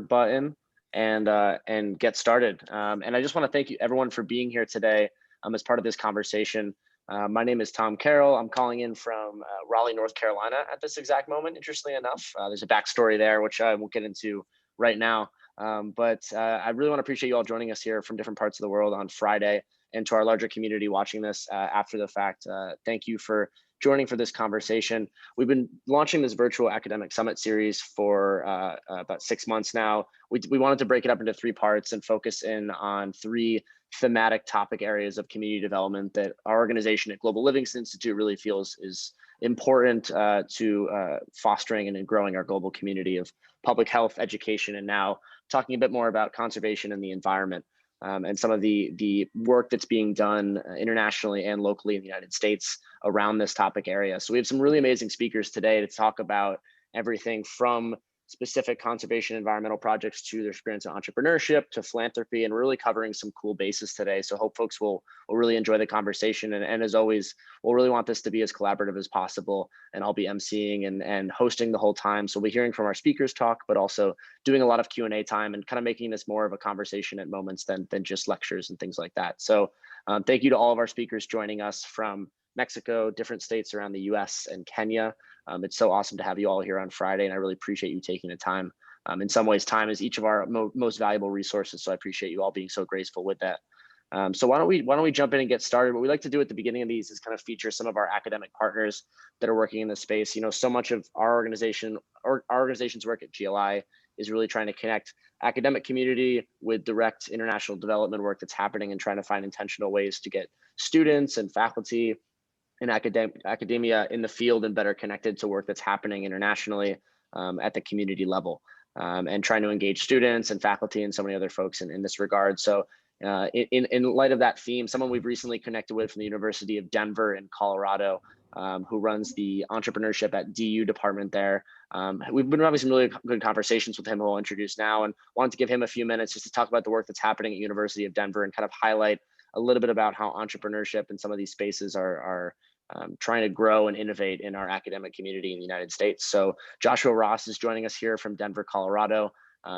button and get started. And I just want to thank you everyone for being here today as part of this conversation. My name is Tom Carroll. I'm calling in from Raleigh, North Carolina at this exact moment. Interestingly enough, there's a backstory there, which I won't get into right now. But I really want to appreciate you all joining us here from different parts of the world on Friday, and to our larger community watching this after the fact. Thank you for joining for this conversation. We've been launching this virtual academic summit series for about 6 months now. We wanted to break it up into 3 parts and focus in on 3 thematic topic areas of community development that our organization at Global Livingstone Institute really feels is important to fostering and growing our global community of public health, education, and now talking a bit more about conservation and the environment. And some of the work that's being done internationally and locally in the United States around this topic area. So we have some really amazing speakers today to talk about everything from specific conservation environmental projects to their experience in entrepreneurship to philanthropy, and really covering some cool bases today. So hope folks will really enjoy the conversation. And as always, we'll really want this to be as collaborative as possible. And I'll be emceeing and hosting the whole time. So we're hearing from our speakers talk, but also doing a lot of Q&A time and kind of making this more of a conversation at moments than just lectures and things like that. So thank you to all of our speakers joining us from Mexico, different states around the US and Kenya. It's so awesome to have you all here on Friday, and I really appreciate you taking the time. In some ways, time is each of our most valuable resources, so I appreciate you all being so graceful with that. So why don't we jump in and get started? What we like to do at the beginning of these is kind of feature some of our academic partners that are working in this space. You know, so much of our organization's work at GLI is really trying to connect academic community with direct international development work that's happening, and trying to find intentional ways to get students and faculty and academia in the field and better connected to work that's happening internationally at the community level, and trying to engage students and faculty and so many other folks in this regard. So in light of that theme, someone we've recently connected with from the University of Denver in Colorado, who runs the Entrepreneurship at DU department there. We've been having some really good conversations with him, who I'll introduce now, and wanted to give him a few minutes just to talk about the work that's happening at University of Denver and kind of highlight a little bit about how entrepreneurship and some of these spaces are trying to grow and innovate in our academic community in the United States. So Joshua Ross is joining us here from Denver, Colorado.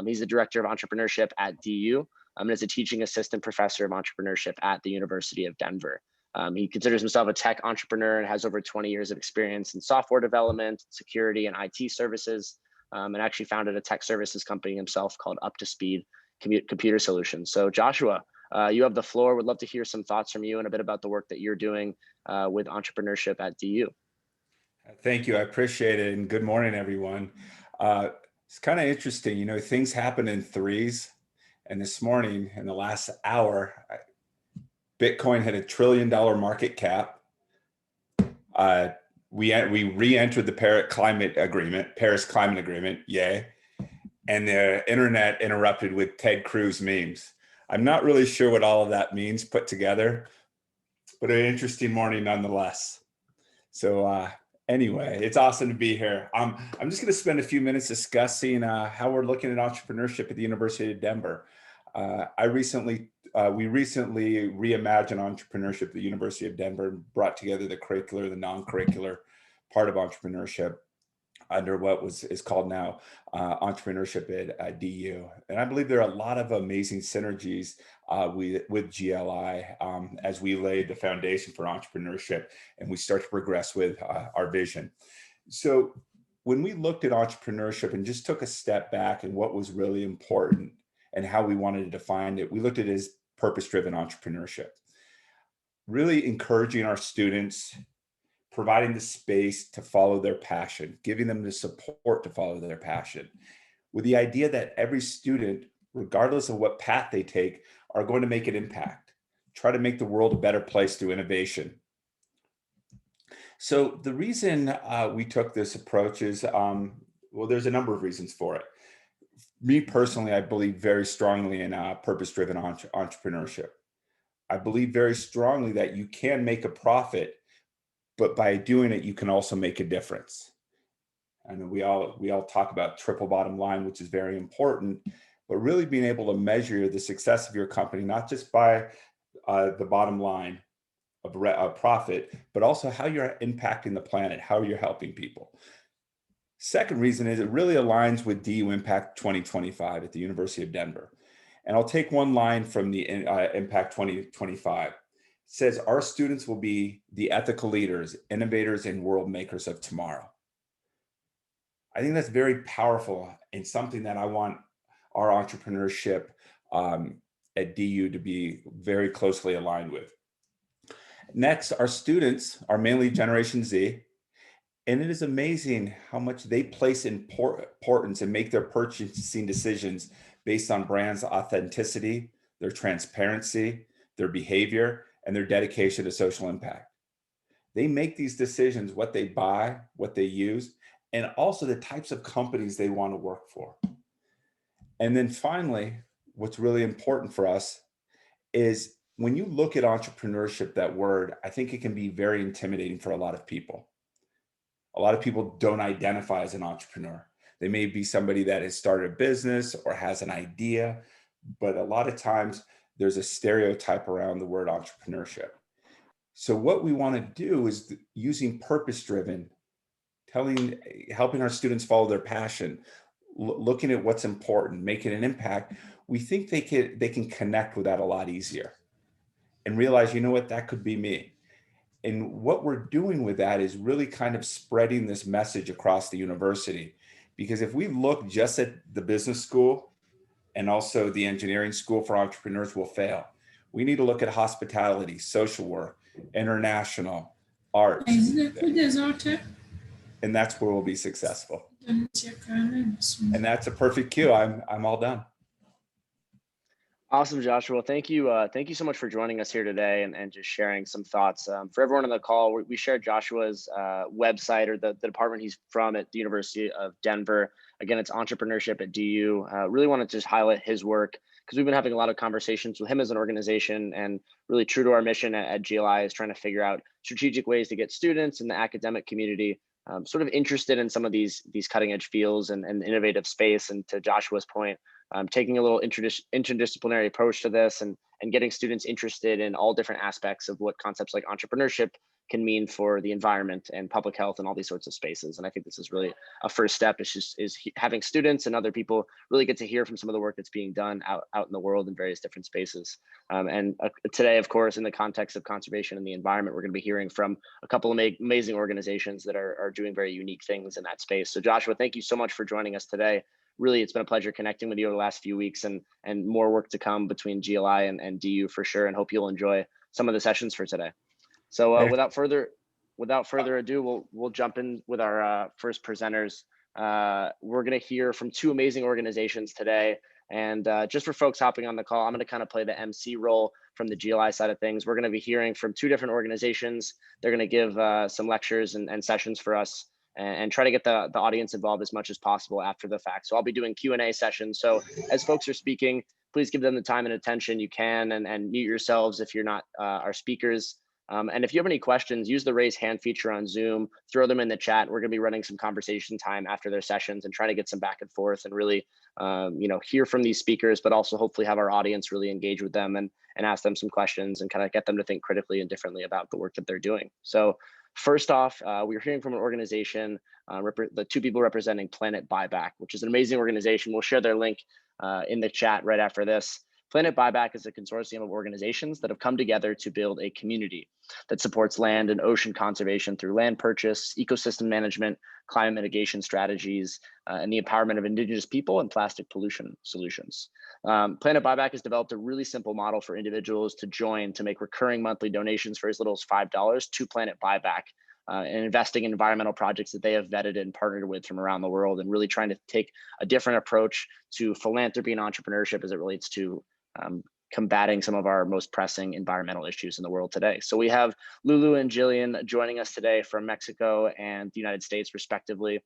He's the director of entrepreneurship at DU, and is a teaching assistant professor of entrepreneurship at the University of Denver. He considers himself a tech entrepreneur and has over 20 years of experience in software development, security, and IT services, and actually founded a tech services company himself called Up to Speed Computer Solutions. So Joshua, you have the floor. Would love to hear some thoughts from you and a bit about the work that you're doing with entrepreneurship at DU. Thank you. I appreciate it. And good morning, everyone. It's kind of interesting, you know, things happen in threes. And this morning, in the last hour, Bitcoin had $1 trillion market cap. We re-entered the Paris Climate Agreement, yay. And the internet interrupted with Ted Cruz memes. I'm not really sure what all of that means put together, but an interesting morning nonetheless. So anyway, it's awesome to be here. I'm just going to spend a few minutes discussing how we're looking at entrepreneurship at the University of Denver. We recently reimagined entrepreneurship at the University of Denver and brought together the curricular, the non-curricular part of entrepreneurship under what is called now Entrepreneurship at DU. And I believe there are a lot of amazing synergies with GLI as we laid the foundation for entrepreneurship and we start to progress with our vision. So when we looked at entrepreneurship and just took a step back and what was really important and how we wanted to define it, we looked at it as purpose-driven entrepreneurship, really encouraging our students, providing the space to follow their passion, giving them the support to follow their passion, with the idea that every student, regardless of what path they take, are going to make an impact, try to make the world a better place through innovation. So the reason we took this approach is, well, there's a number of reasons for it. Me personally, I believe very strongly in purpose-driven entrepreneurship. I believe very strongly that you can make a profit, but by doing it, you can also make a difference. I know we all talk about triple bottom line, which is very important, but really being able to measure the success of your company, not just by the bottom line of profit, but also how you're impacting the planet, how you're helping people. Second reason is it really aligns with DU Impact 2025 at the University of Denver. And I'll take one line from the Impact 2025. It says, our students will be the ethical leaders, innovators, and world makers of tomorrow. I think that's very powerful and something that I want our entrepreneurship at DU to be very closely aligned with. Next, our students are mainly Generation Z, and it is amazing how much they place importance and make their purchasing decisions based on brands' authenticity, their transparency, their behavior, and their dedication to social impact. They make these decisions, what they buy, what they use, and also the types of companies they want to work for. And then finally, what's really important for us is when you look at entrepreneurship, that word, I think it can be very intimidating for a lot of people. A lot of people don't identify as an entrepreneur. They may be somebody that has started a business or has an idea, but a lot of times there's a stereotype around the word entrepreneurship. So what we want to do is using purpose-driven, helping our students follow their passion, looking at what's important, making an impact. We think they can connect with that a lot easier and realize, you know what, that could be me. And what we're doing with that is really kind of spreading this message across the university. Because if we look just at the business school and also the engineering school for entrepreneurs, will fail. We need to look at hospitality, social work, international, arts, and that's where we'll be successful. And that's a perfect cue. I'm all done. Awesome, Joshua. Thank you. Thank you so much for joining us here today and just sharing some thoughts. For everyone on the call, we shared Joshua's website, or the department he's from at the University of Denver. Again, it's Entrepreneurship at DU. Really want to just highlight his work because we've been having a lot of conversations with him as an organization, and really true to our mission at GLI is trying to figure out strategic ways to get students in the academic community sort of interested in some of these cutting edge fields and innovative space. And to Joshua's point, taking a little interdisciplinary approach to this and getting students interested in all different aspects of what concepts like entrepreneurship can mean for the environment and public health and all these sorts of spaces. And I think this is really a first step. Is having students and other people really get to hear from some of the work that's being done out in the world in various different spaces. Today, of course, in the context of conservation and the environment, we're going to be hearing from a couple of amazing organizations that are doing very unique things in that space. So Joshua, thank you so much for joining us today. Really, it's been a pleasure connecting with you over the last few weeks, and more work to come between GLI and DU for sure, and hope you'll enjoy some of the sessions for today. So without further ado, we'll jump in with our first presenters. We're going to hear from two amazing organizations today. And just for folks hopping on the call, I'm going to kind of play the MC role from the GLI side of things. We're going to be hearing from two different organizations. They're going to give some lectures and sessions for us, and try to get the audience involved as much as possible after the fact. So I'll be doing Q&A sessions. So as folks are speaking, please give them the time and attention you can, and mute yourselves if you're not our speakers. And if you have any questions, use the raise hand feature on Zoom, throw them in the chat. We're going to be running some conversation time after their sessions and try to get some back and forth and really, hear from these speakers, but also hopefully have our audience really engage with them and ask them some questions and kind of get them to think critically and differently about the work that they're doing. So first off, we're hearing from an organization, the two people representing Planet Buyback, which is an amazing organization. We'll share their link in the chat right after this. Planet Buyback is a consortium of organizations that have come together to build a community that supports land and ocean conservation through land purchase, ecosystem management, climate mitigation strategies, and the empowerment of Indigenous people and plastic pollution solutions. Planet Buyback has developed a really simple model for individuals to join to make recurring monthly donations for as little as $5 to Planet Buyback. And investing in environmental projects that they have vetted and partnered with from around the world, and really trying to take a different approach to philanthropy and entrepreneurship as it relates to combating some of our most pressing environmental issues in the world today. So we have Lulu and Jillian joining us today from Mexico and the United States, respectively.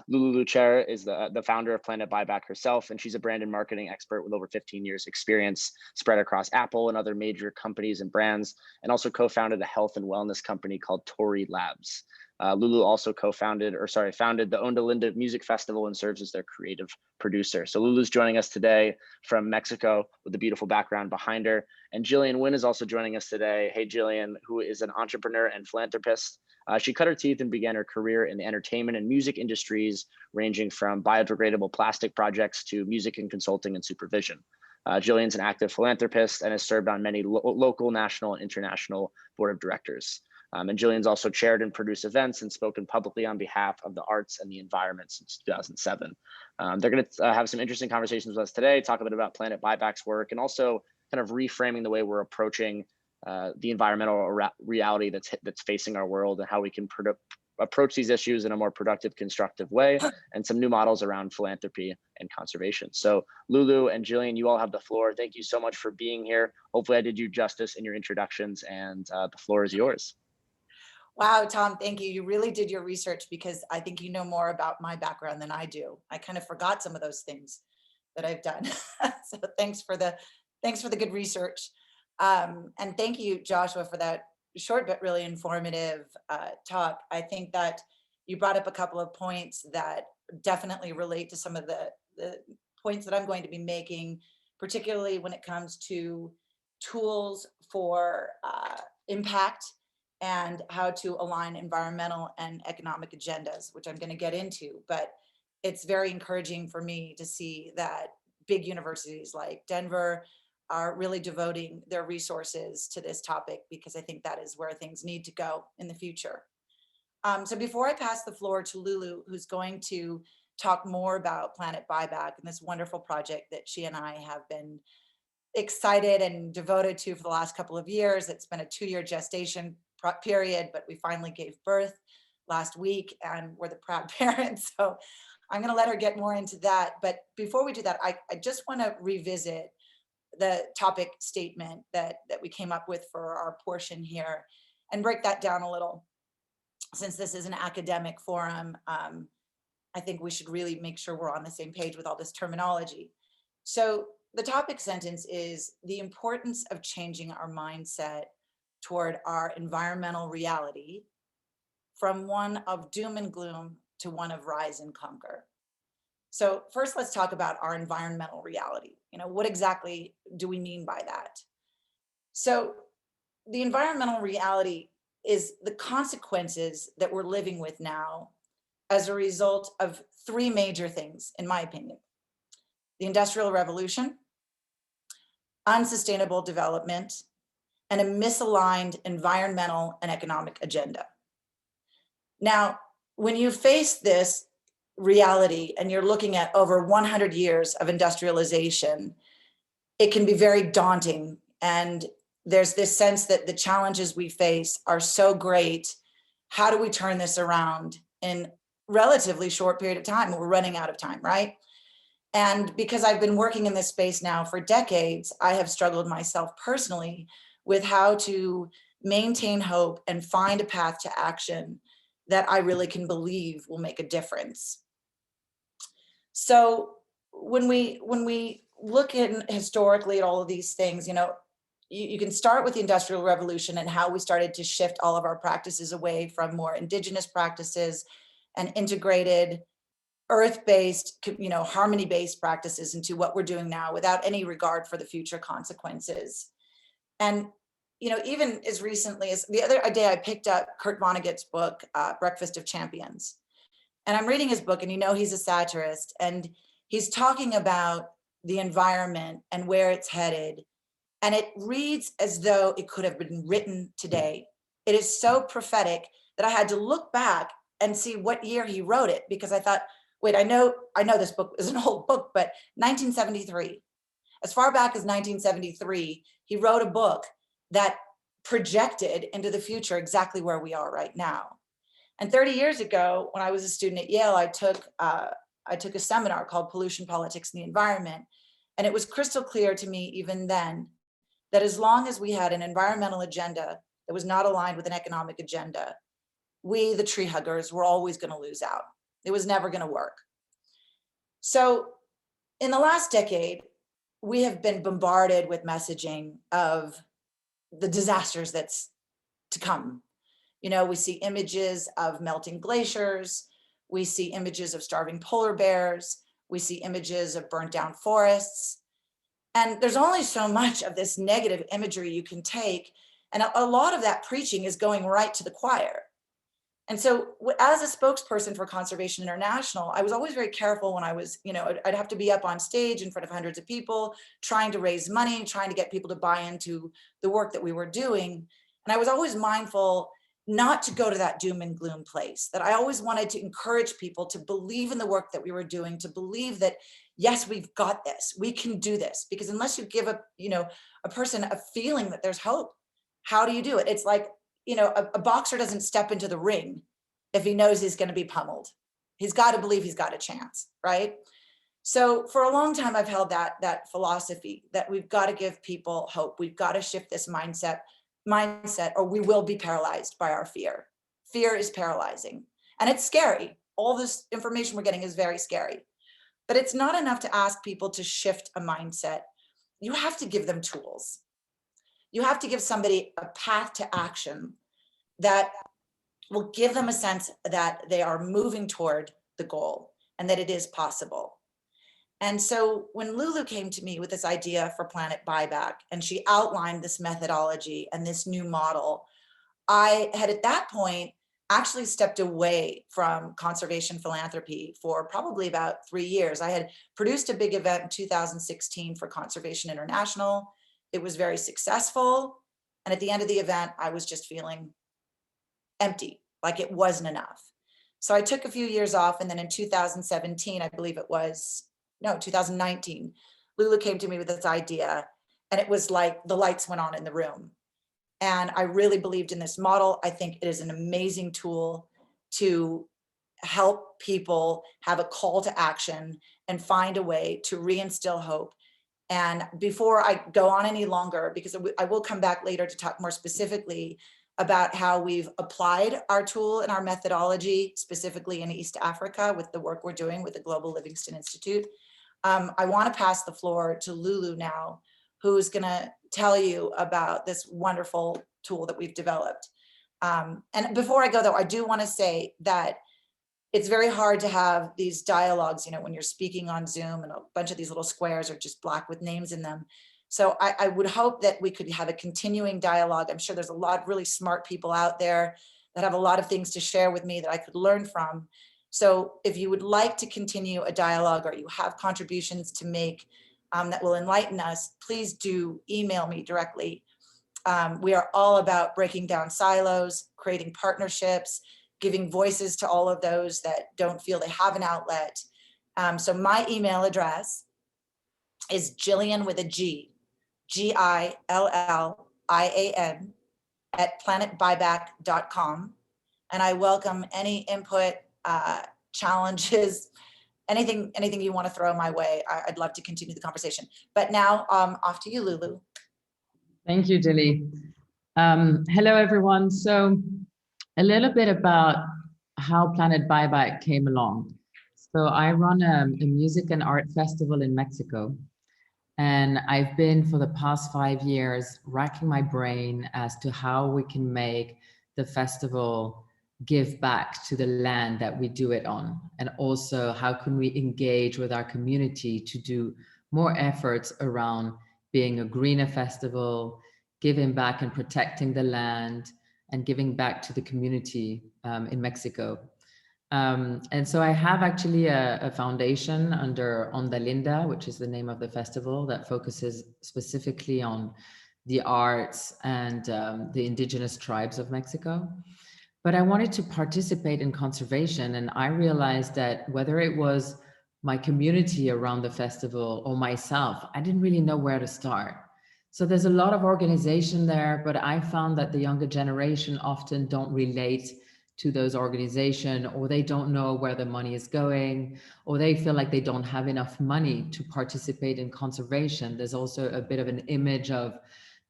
Lulu Lucher is the founder of Planet Buyback herself, and she's a brand and marketing expert with over 15 years experience spread across Apple and other major companies and brands, and also co-founded a health and wellness company called Tori Labs. Lulu also founded the Onda Linda Music Festival and serves as their creative producer. So Lulu's joining us today from Mexico with a beautiful background behind her. And Jillian Nguyen is also joining us today. Hey, Jillian, who is an entrepreneur and philanthropist. She cut her teeth and began her career in the entertainment and music industries, ranging from biodegradable plastic projects to music and consulting and supervision. Jillian's an active philanthropist and has served on many local, national, and international board of directors. And Jillian's also chaired and produced events and spoken publicly on behalf of the arts and the environment since 2007. They're going to have some interesting conversations with us today, talk a bit about Planet Buyback's work, and also kind of reframing the way we're approaching the environmental reality that's facing our world, and how we can approach these issues in a more productive, constructive way, and some new models around philanthropy and conservation. So Lulu and Jillian, you all have the floor. Thank you so much for being here. Hopefully I did you justice in your introductions, and the floor is yours. Wow, Tom, thank you. You really did your research, because I think you know more about my background than I do. I kind of forgot some of those things that I've done. So thanks for the good research. And thank you, Joshua, for that short but really informative talk. I think that you brought up a couple of points that definitely relate to some of the points that I'm going to be making, particularly when it comes to tools for impact and how to align environmental and economic agendas, which I'm going to get into. But it's very encouraging for me to see that big universities like Denver are really devoting their resources to this topic, because I think that is where things need to go in the future. So before I pass the floor to Lulu, who's going to talk more about Planet Buyback and this wonderful project that she and I have been excited and devoted to for the last couple of years. It's been a 2-year gestation period, but we finally gave birth last week and we're the proud parents. So I'm going to let her get more into that. But before we do that, I just want to revisit the topic statement that we came up with for our portion here and break that down a little. Since this is an academic forum, I think we should really make sure we're on the same page with all this terminology. So the topic sentence is the importance of changing our mindset toward our environmental reality from one of doom and gloom to one of rise and conquer. So first, let's talk about our environmental reality. What exactly do we mean by that? So the environmental reality is the consequences that we're living with now as a result of 3 major things, in my opinion: the Industrial Revolution, unsustainable development, and a misaligned environmental and economic agenda. Now, when you face this reality and you're looking at over 100 years of industrialization, it can be very daunting. And there's this sense that the challenges we face are so great. How do we turn this around in relatively short period of time? We're running out of time, right? And because I've been working in this space now for decades, I have struggled myself personally with how to maintain hope and find a path to action that I really can believe will make a difference. So when we look at historically at all of these things, you can start with the Industrial Revolution and how we started to shift all of our practices away from more indigenous practices and integrated earth-based, harmony-based practices into what we're doing now without any regard for the future consequences. And even as recently as the other day, I picked up Kurt Vonnegut's book, Breakfast of Champions. And I'm reading his book, and he's a satirist, and he's talking about the environment and where it's headed. And it reads as though it could have been written today. It is so prophetic that I had to look back and see what year he wrote it, because I thought, wait, I know this book is an old book, but 1973. As far back as 1973, he wrote a book that projected into the future exactly where we are right now. And 30 years ago, when I was a student at Yale, I took a seminar called Pollution, Politics, and the Environment. And it was crystal clear to me even then that as long as we had an environmental agenda that was not aligned with an economic agenda, we, the tree huggers, were always going to lose out. It was never going to work. So in the last decade, we have been bombarded with messaging of the disasters that's to come. We see images of melting glaciers. We see images of starving polar bears. We see images of burnt down forests. And there's only so much of this negative imagery you can take. And a lot of that preaching is going right to the choir. And so as a spokesperson for Conservation International, I was always very careful when I was, I'd have to be up on stage in front of hundreds of people, trying to raise money, trying to get people to buy into the work that we were doing. And I was always mindful not to go to that doom and gloom place, that I always wanted to encourage people to believe in the work that we were doing, to believe that, yes, we've got this, we can do this. Because unless you give a person a feeling that there's hope, how do you do it? It's like, a boxer doesn't step into the ring if he knows he's going to be pummeled. He's got to believe he's got a chance, right? So for a long time, I've held that philosophy that we've got to give people hope. We've got to shift this mindset, or we will be paralyzed by our fear. Fear is paralyzing, and it's scary. All this information we're getting is very scary, but it's not enough to ask people to shift a mindset. You have to give them tools. You have to give somebody a path to action that will give them a sense that they are moving toward the goal and that it is possible. And so when Lulu came to me with this idea for Planet Buyback, and she outlined this methodology and this new model, I had at that point actually stepped away from conservation philanthropy for probably about 3 years. I had produced a big event in 2016 for Conservation International. It was very successful. And at the end of the event, I was just feeling empty, like it wasn't enough. So I took a few years off. And then in 2017, I believe it was, no, 2019, Lulu came to me with this idea, and it was like the lights went on in the room. And I really believed in this model. I think it is an amazing tool to help people have a call to action and find a way to reinstill hope. And before I go on any longer, because I will come back later to talk more specifically about how we've applied our tool and our methodology, specifically in East Africa with the work we're doing with the Global Livingston Institute. I want to pass the floor to Lulu now, who's going to tell you about this wonderful tool that we've developed. And before I go, though, I do want to say that it's very hard to have these dialogues, when you're speaking on Zoom and a bunch of these little squares are just black with names in them. So I would hope that we could have a continuing dialogue. I'm sure there's a lot of really smart people out there that have a lot of things to share with me that I could learn from. So if you would like to continue a dialogue, or you have contributions to make that will enlighten us, please do email me directly. We are all about breaking down silos, creating partnerships, giving voices to all of those that don't feel they have an outlet. So my email address is Gillian with a G, GILLIAN @planetbuyback.com. And I welcome any input, challenges, anything you want to throw my way. I'd love to continue the conversation. But now off to you, Lulu. Thank you, Dilly. Hello, everyone. So a little bit about how Planet Buyback came along. So I run a music and art festival in Mexico. And I've been for the past 5 years racking my brain as to how we can make the festival give back to the land that we do it on. And also how can we engage with our community to do more efforts around being a greener festival, giving back and protecting the land, and giving back to the community in Mexico. And so I have actually a foundation under Onda Linda, which is the name of the festival, that focuses specifically on the arts and the indigenous tribes of Mexico. But I wanted to participate in conservation, and I realized that whether it was my community around the festival or myself, I didn't really know where to start. So there's a lot of organization there, but I found that the younger generation often don't relate to those organizations, or they don't know where the money is going, or they feel like they don't have enough money to participate in conservation. There's also a bit of an image of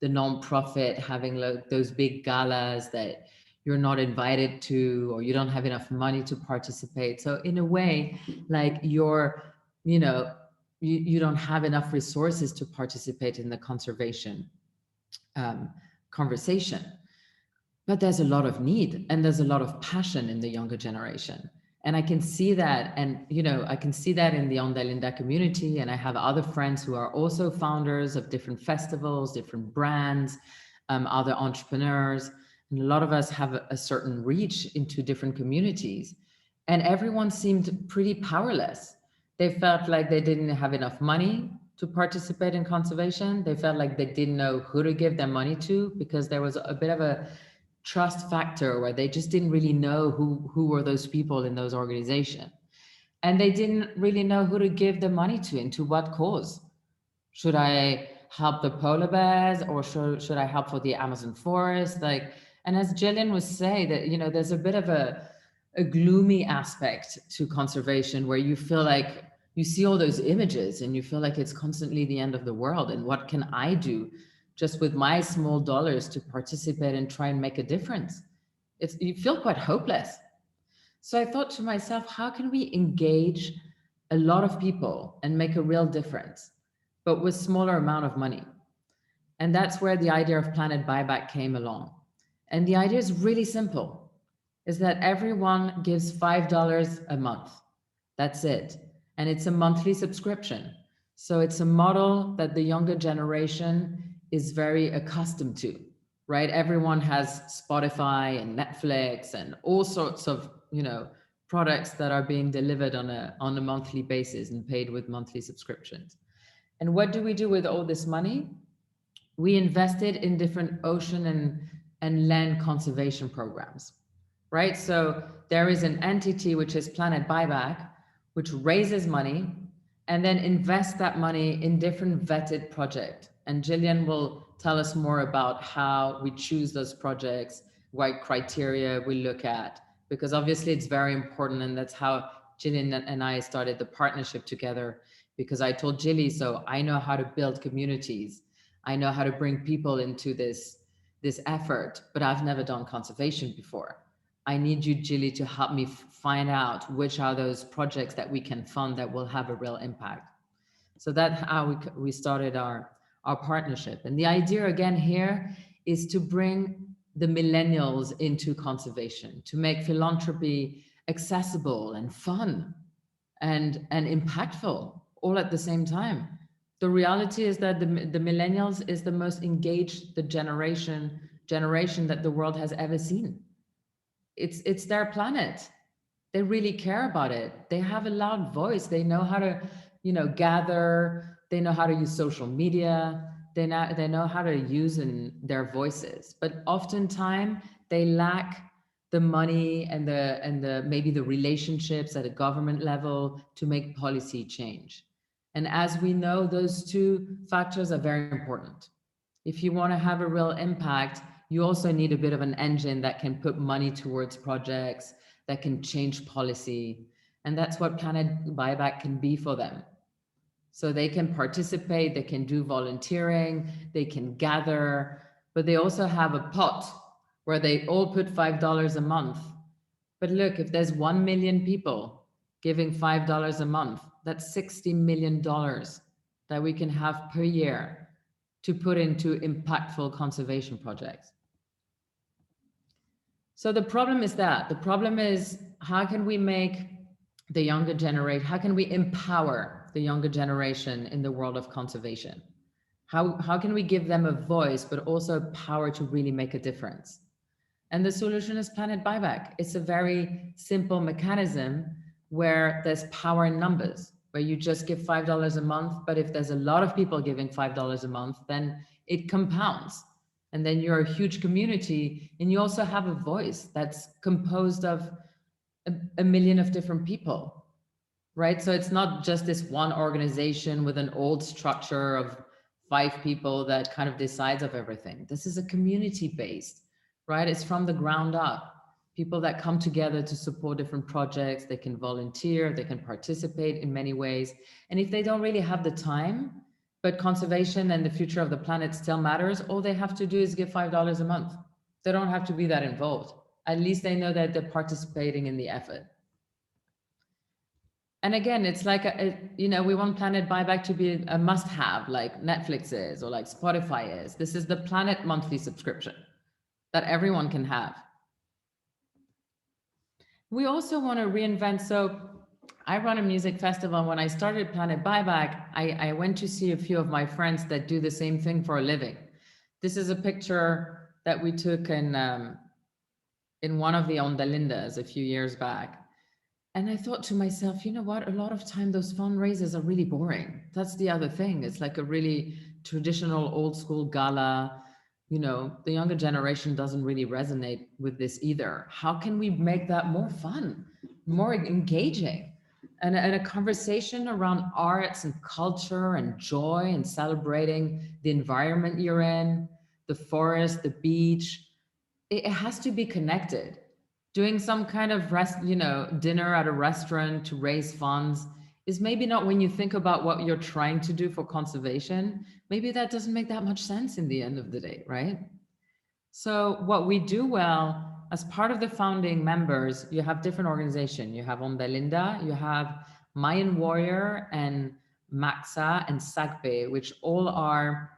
the nonprofit having those big galas that you're not invited to, or you don't have enough money to participate. So in a way, like you don't have enough resources to participate in the conservation conversation. But there's a lot of need, and there's a lot of passion in the younger generation. And I can see that, and I can see that in the Onda Linda community. And I have other friends who are also founders of different festivals, different brands, other entrepreneurs. And a lot of us have a certain reach into different communities, and everyone seemed pretty powerless. They felt like they didn't have enough money to participate in conservation. They felt like they didn't know who to give their money to, because there was a bit of a trust factor where they just didn't really know who were those people in those organizations. And they didn't really know who to give the money to, into what cause. Should I help the polar bears, or should I help for the Amazon forest? Like, and as Gillian was saying, that, you know, there's a bit of a gloomy aspect to conservation, where you feel like you see all those images and you feel like it's constantly the end of the world. And what can I do just with my small dollars to participate and try and make a difference? You feel quite hopeless. So I thought to myself, how can we engage a lot of people and make a real difference, but with smaller amount of money? And that's where the idea of Planet Buyback came along. And the idea is really simple, is that everyone gives $5 a month. That's it. And it's a monthly subscription. So it's a model that the younger generation is very accustomed to, right? Everyone has Spotify and Netflix and all sorts of, you know, products that are being delivered on a monthly basis and paid with monthly subscriptions. And what do we do with all this money? We invested in different ocean and land conservation programs, right? So there is an entity, which is Planet Buyback, which raises money and then invests that money in different vetted projects. And Gillian will tell us more about how we choose those projects, what criteria we look at, because obviously it's very important. And that's how Gillian and I started the partnership together, because I told Gilly, so I know how to build communities. I know how to bring people into this effort, but I've never done conservation before. I need you, Gilly, to help me find out which are those projects that we can fund that will have a real impact. So that's how we started our partnership. And the idea again here is to bring the millennials into conservation, to make philanthropy accessible and fun and impactful all at the same time. The reality is that the millennials is the most engaged generation that the world has ever seen. It's their planet. They really care about it. They have a loud voice. They know how to, you know, gather. They know how to use social media. They know how to use their voices. But oftentimes they lack the money and the maybe the relationships at a government level to make policy change. And as we know, those two factors are very important. If you want to have a real impact, you also need a bit of an engine that can put money towards projects, that can change policy. And that's what Planet Buyback can be for them. So they can participate, they can do volunteering, they can gather, but they also have a pot where they all put $5 a month. But look, if there's 1 million people giving $5 a month, that's $60 million that we can have per year to put into impactful conservation projects. So the problem is how can we make the younger generation, how can we empower the younger generation in the world of conservation? How can we give them a voice, but also power to really make a difference? And the solution is Planet Buyback. It's a very simple mechanism where there's power in numbers, where you just give $5 a month, but if there's a lot of people giving $5 a month, then it compounds. And then you're a huge community, and you also have a voice that's composed of a million of different people, right? So it's not just this one organization with an old structure of 5 people that kind of decides of everything. This is a community based, right? It's from the ground up. People that come together to support different projects, they can volunteer, they can participate in many ways. And if they don't really have the time, but conservation and the future of the planet still matters, all they have to do is give $5 a month. They don't have to be that involved. At least they know that they're participating in the effort. And again, it's like, we want Planet Buyback to be a must-have, like Netflix is, or like Spotify is. This is the Planet monthly subscription that everyone can have. We also want to reinvent. So I run a music festival. When I started Planet Buyback, I went to see a few of my friends that do the same thing for a living. This is a picture that we took in in one of the Ondalindas a few years back. And I thought to myself, you know what, a lot of time those fundraisers are really boring. That's the other thing. It's like a really traditional old school gala. You know, the younger generation doesn't really resonate with this either. How can we make that more fun, more engaging? And a conversation around arts and culture and joy and celebrating the environment you're in, the forest, the beach. It has to be connected. Doing some kind of dinner at a restaurant to raise funds is maybe not, when you think about what you're trying to do for conservation, maybe that doesn't make that much sense in the end of the day, right? So what we do well, as part of the founding members, you have different organizations. You have Ondalinda, you have Mayan Warrior and Maxa and Sagpe, which all are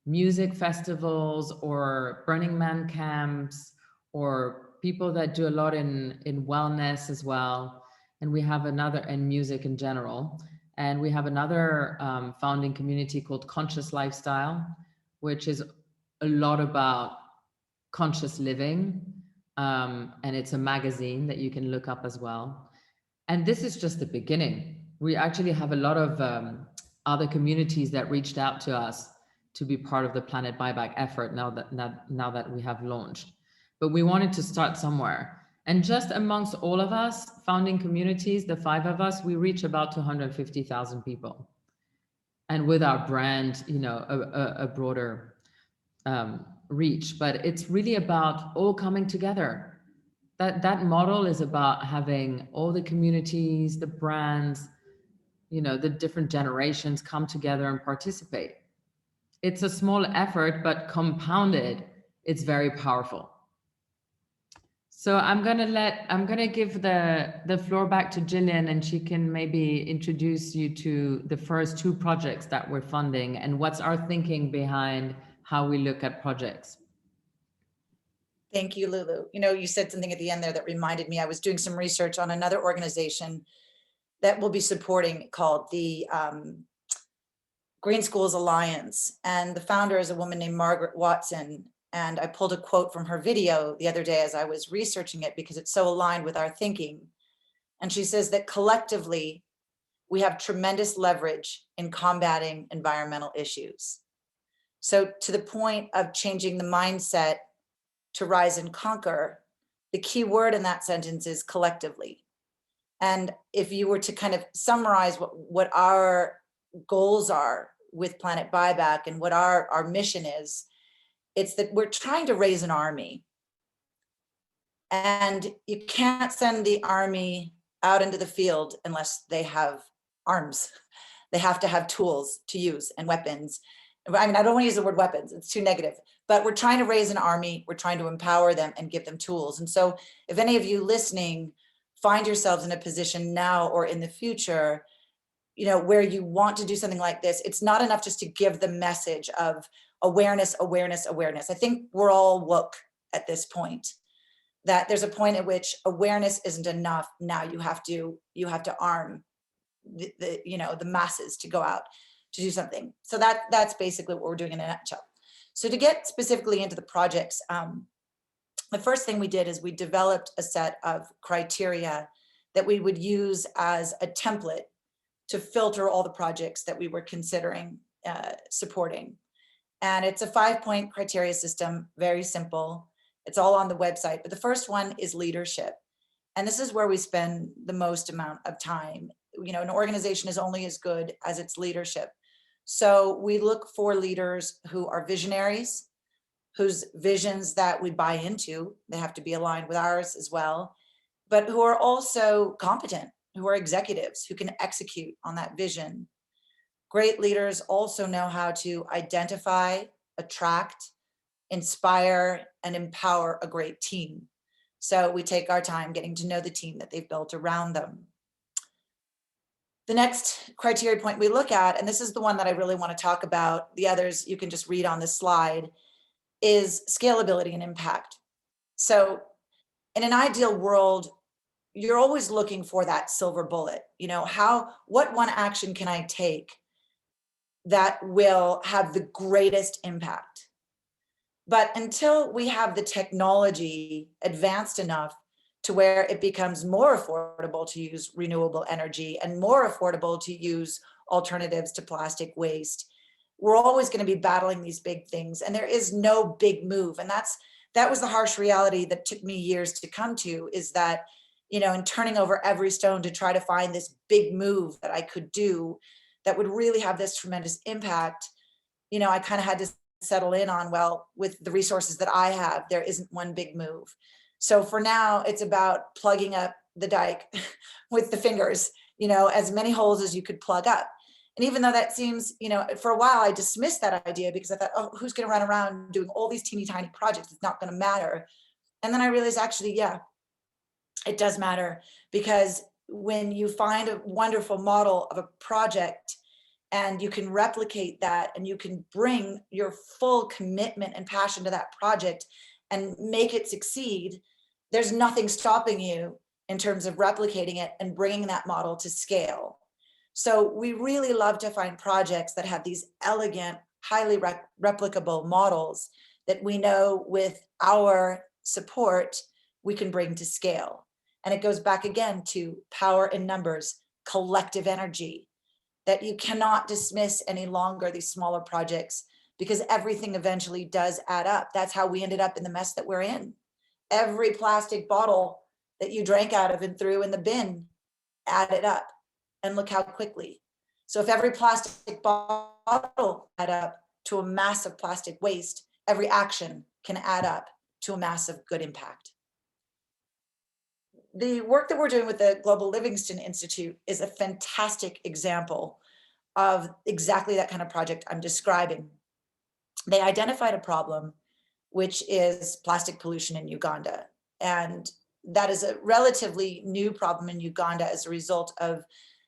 music festivals or Burning Man camps, or people that do a lot in wellness as well. And we have another, and music in general. And we have another founding community called Conscious Lifestyle, which is a lot about conscious living. And it's a magazine that you can look up as well. And this is just the beginning. We actually have a lot of other communities that reached out to us to be part of the Planet Buyback effort now that we have launched. But we wanted to start somewhere. And just amongst all of us, founding communities, the 5 of us, we reach about 250,000 people. And with our brand, you know, a broader reach. But it's really about all coming together. That model is about having all the communities, the brands, you know, the different generations come together and participate. It's a small effort, but compounded, it's very powerful. So I'm gonna give the floor back to Gillian, and she can maybe introduce you to the first 2 projects that we're funding and what's our thinking behind how we look at projects. Thank you, Lulu. You know, you said something at the end there that reminded me. I was doing some research on another organization that we'll be supporting called the Green Schools Alliance. And the founder is a woman named Margaret Watson. And I pulled a quote from her video the other day as I was researching it because it's so aligned with our thinking. And she says that collectively, we have tremendous leverage in combating environmental issues. So to the point of changing the mindset to rise and conquer, the key word in that sentence is collectively. And if you were to kind of summarize what our goals are with Planet Buyback and what our mission is, it's that we're trying to raise an army. And you can't send the army out into the field unless they have arms. They have to have tools to use and weapons. I mean, I don't want to use the word weapons, it's too negative, but we're trying to raise an army, we're trying to empower them and give them tools. And so if any of you listening find yourselves in a position now or in the future, you know, where you want to do something like this, it's not enough just to give the message of awareness, awareness, awareness. I think we're all woke at this point, that there's a point at which awareness isn't enough. Now you have to arm the masses to go out to do something. So that's basically what we're doing in a nutshell. So to get specifically into the projects, the first thing we did is we developed a set of criteria that we would use as a template to filter all the projects that we were considering supporting. And it's a 5-point criteria system, very simple. It's all on the website, but the first one is leadership. And this is where we spend the most amount of time. You know, an organization is only as good as its leadership. So we look for leaders who are visionaries, whose visions that we buy into, they have to be aligned with ours as well, but who are also competent, who are executives, who can execute on that vision. Great leaders also know how to identify, attract, inspire, and empower a great team. So we take our time getting to know the team that they've built around them. The next criteria point we look at, and this is the one that I really want to talk about, the others you can just read on this slide, is scalability and impact. So in an ideal world, you're always looking for that silver bullet. You know, what one action can I take that will have the greatest impact? But until we have the technology advanced enough to where it becomes more affordable to use renewable energy and more affordable to use alternatives to plastic waste, we're always going to be battling these big things. And there is no big move. And that was the harsh reality that took me years to come to, is that, you know, in turning over every stone to try to find this big move that I could do that would really have this tremendous impact, you know, I kind of had to settle in on, well, with the resources that I have, there isn't one big move. So for now, it's about plugging up the dike with the fingers, you know, as many holes as you could plug up. And even though that seems, you know, for a while I dismissed that idea because I thought, oh, who's going to run around doing all these teeny tiny projects? It's not going to matter. And then I realized, actually, yeah, it does matter, because when you find a wonderful model of a project and you can replicate that and you can bring your full commitment and passion to that project and make it succeed, there's nothing stopping you in terms of replicating it and bringing that model to scale. So we really love to find projects that have these elegant, highly replicable models that we know with our support, we can bring to scale. And it goes back again to power in numbers, collective energy, that you cannot dismiss any longer these smaller projects, because everything eventually does add up. That's how we ended up in the mess that we're in. Every plastic bottle that you drank out of and threw in the bin added up. And look how quickly. So if every plastic bottle add up to a massive plastic waste, every action can add up to a massive good impact. The work that we're doing with the Global Livingston Institute is a fantastic example of exactly that kind of project I'm describing. They identified a problem, which is plastic pollution in Uganda. And that is a relatively new problem in Uganda as a result of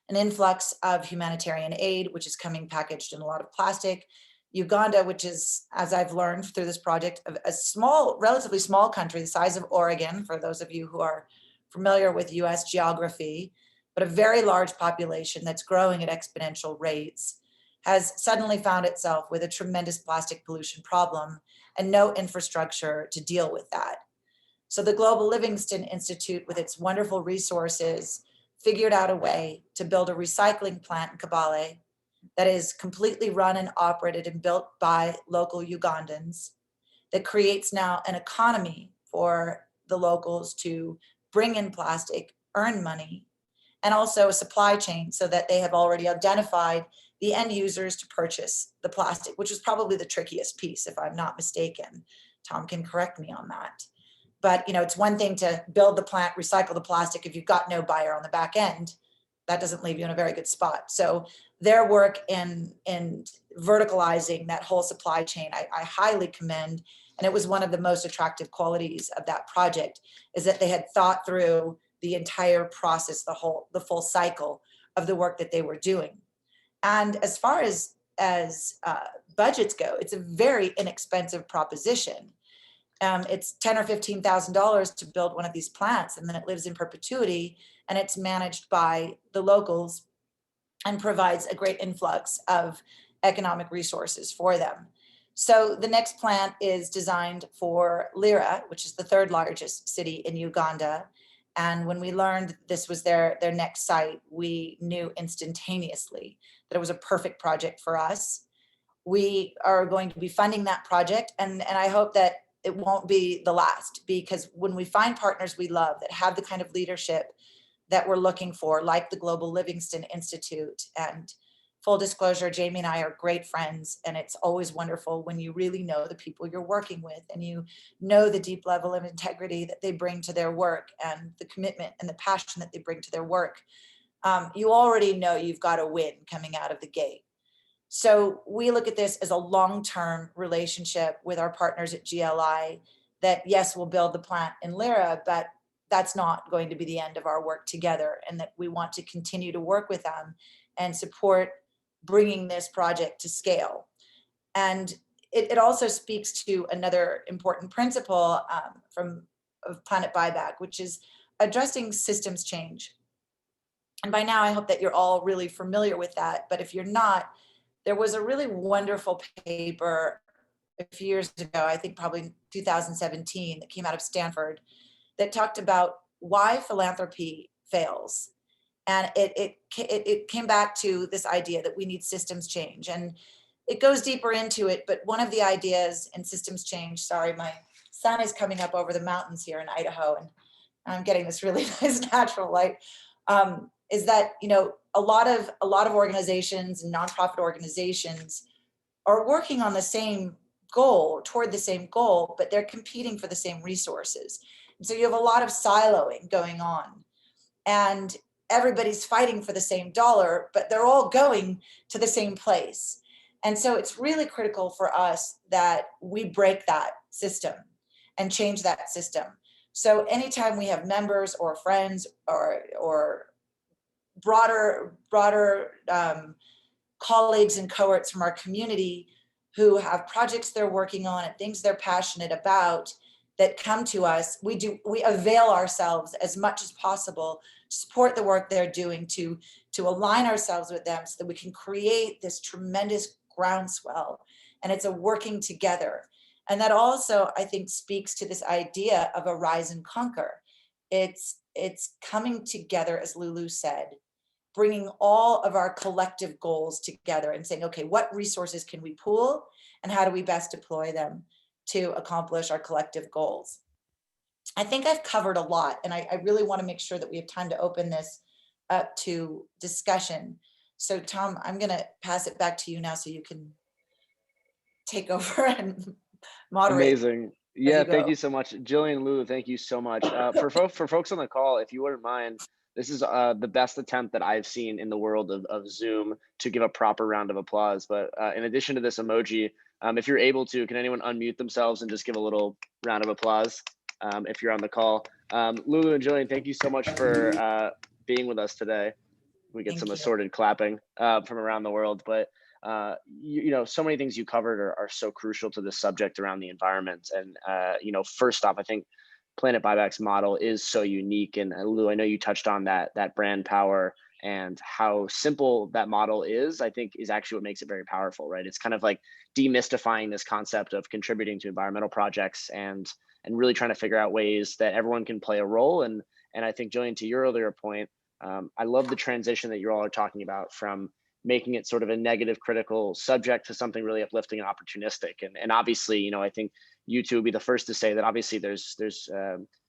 an influx of humanitarian aid, which is coming packaged in a lot of plastic. Uganda, which is, as I've learned through this project, a small, relatively small country, the size of Oregon, for those of you who are familiar with US geography, but a very large population that's growing at exponential rates, has suddenly found itself with a tremendous plastic pollution problem and no infrastructure to deal with that. So the Global Livingston Institute, with its wonderful resources, figured out a way to build a recycling plant in Kabale that is completely run and operated and built by local Ugandans, that creates now an economy for the locals to bring in plastic, earn money, and also a supply chain, so that they have already identified the end users to purchase the plastic, which is probably the trickiest piece, if I'm not mistaken. Tom can correct me on that. But you know, it's one thing to build the plant, recycle the plastic. If you've got no buyer on the back end, that doesn't leave you in a very good spot. So their work in verticalizing that whole supply chain, I highly commend. And it was one of the most attractive qualities of that project, is that they had thought through the entire process, the full cycle of the work that they were doing. And as far as budgets go, it's a very inexpensive proposition. It's $10,000 or $15,000 to build one of these plants, and then it lives in perpetuity, and it's managed by the locals and provides a great influx of economic resources for them. So the next plant is designed for Lira, which is the third largest city in Uganda. And when we learned this was their next site, we knew instantaneously that it was a perfect project for us. We are going to be funding that project, and I hope that it won't be the last, because when we find partners we love that have the kind of leadership that we're looking for, like the Global Livingston Institute, and full disclosure, Jamie and I are great friends, and it's always wonderful when you really know the people you're working with and you know the deep level of integrity that they bring to their work and the commitment and the passion that they bring to their work. You already know you've got a win coming out of the gate. So we look at this as a long-term relationship with our partners at GLI, that yes, we'll build the plant in Lira, but that's not going to be the end of our work together, and that we want to continue to work with them and support bringing this project to scale. And it also speaks to another important principle of Planet Buyback, which is addressing systems change. And by now, I hope that you're all really familiar with that. But if you're not, there was a really wonderful paper a few years ago, I think probably 2017, that came out of Stanford, that talked about why philanthropy fails. And it came back to this idea that we need systems change. And it goes deeper into it, but one of the ideas in systems change, sorry, my sun is coming up over the mountains here in Idaho, and I'm getting this really nice natural light, is that, you know, a lot of organizations and nonprofit organizations are working on the same goal, toward the same goal, but they're competing for the same resources. And so you have a lot of siloing going on, and everybody's fighting for the same dollar, but they're all going to the same place. And so it's really critical for us that we break that system and change that system. So anytime we have members or friends or broader colleagues and cohorts from our community who have projects they're working on and things they're passionate about that come to us, we avail ourselves as much as possible, support the work they're doing, to align ourselves with them so that we can create this tremendous groundswell. And it's a working together. And that also, I think, speaks to this idea of a rise and conquer. It's coming together, as Lulu said, bringing all of our collective goals together and saying, okay, what resources can we pool and how do we best deploy them to accomplish our collective goals? I think I've covered a lot, and I really want to make sure that we have time to open this up to discussion. So Tom, I'm going to pass it back to you now so you can take over and moderate. Amazing. Yeah, thank you so much. Jillian and Lulu, thank you so much. For folks on the call, if you wouldn't mind, this is the best attempt that I've seen in the world of Zoom to give a proper round of applause. But in addition to this emoji, if you're able to, can anyone unmute themselves and just give a little round of applause if you're on the call? Lulu and Jillian, thank you so much for being with us today. We get some assorted clapping from around the world, but you know, so many things you covered are so crucial to this subject around the environment. And you know, first off, I think Planet Buyback's model is so unique. And Lou, I know you touched on that brand power and how simple that model is, I think is actually what makes it very powerful, right? It's kind of like demystifying this concept of contributing to environmental projects and really trying to figure out ways that everyone can play a role. And I think, Jillian, to your earlier point, I love the transition that you all are talking about from making it sort of a negative critical subject to something really uplifting and opportunistic. And obviously, you know, I think you two would be the first to say that obviously there's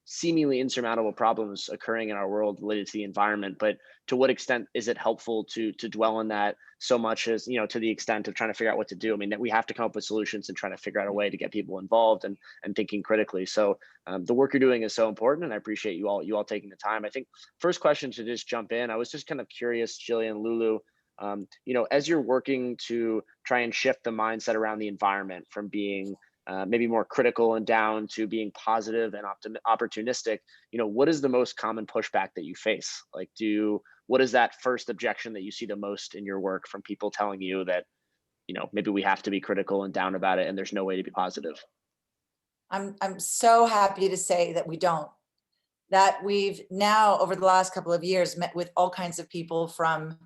seemingly insurmountable problems occurring in our world related to the environment, but to what extent is it helpful to dwell on that so much as, you know, to the extent of trying to figure out what to do? I mean, that we have to come up with solutions and trying to figure out a way to get people involved and thinking critically. So the work you're doing is so important, and I appreciate you all taking the time. I think first question to just jump in, I was just kind of curious, Jillian, Lulu, you know, as you're working to try and shift the mindset around the environment from being maybe more critical and down to being positive and opportunistic, you know, what is the most common pushback that you face? Like, what is that first objection that you see the most in your work from people telling you that, you know, maybe we have to be critical and down about it and there's no way to be positive? I'm so happy to say that we don't. That we've now, over the last couple of years, met with all kinds of people, from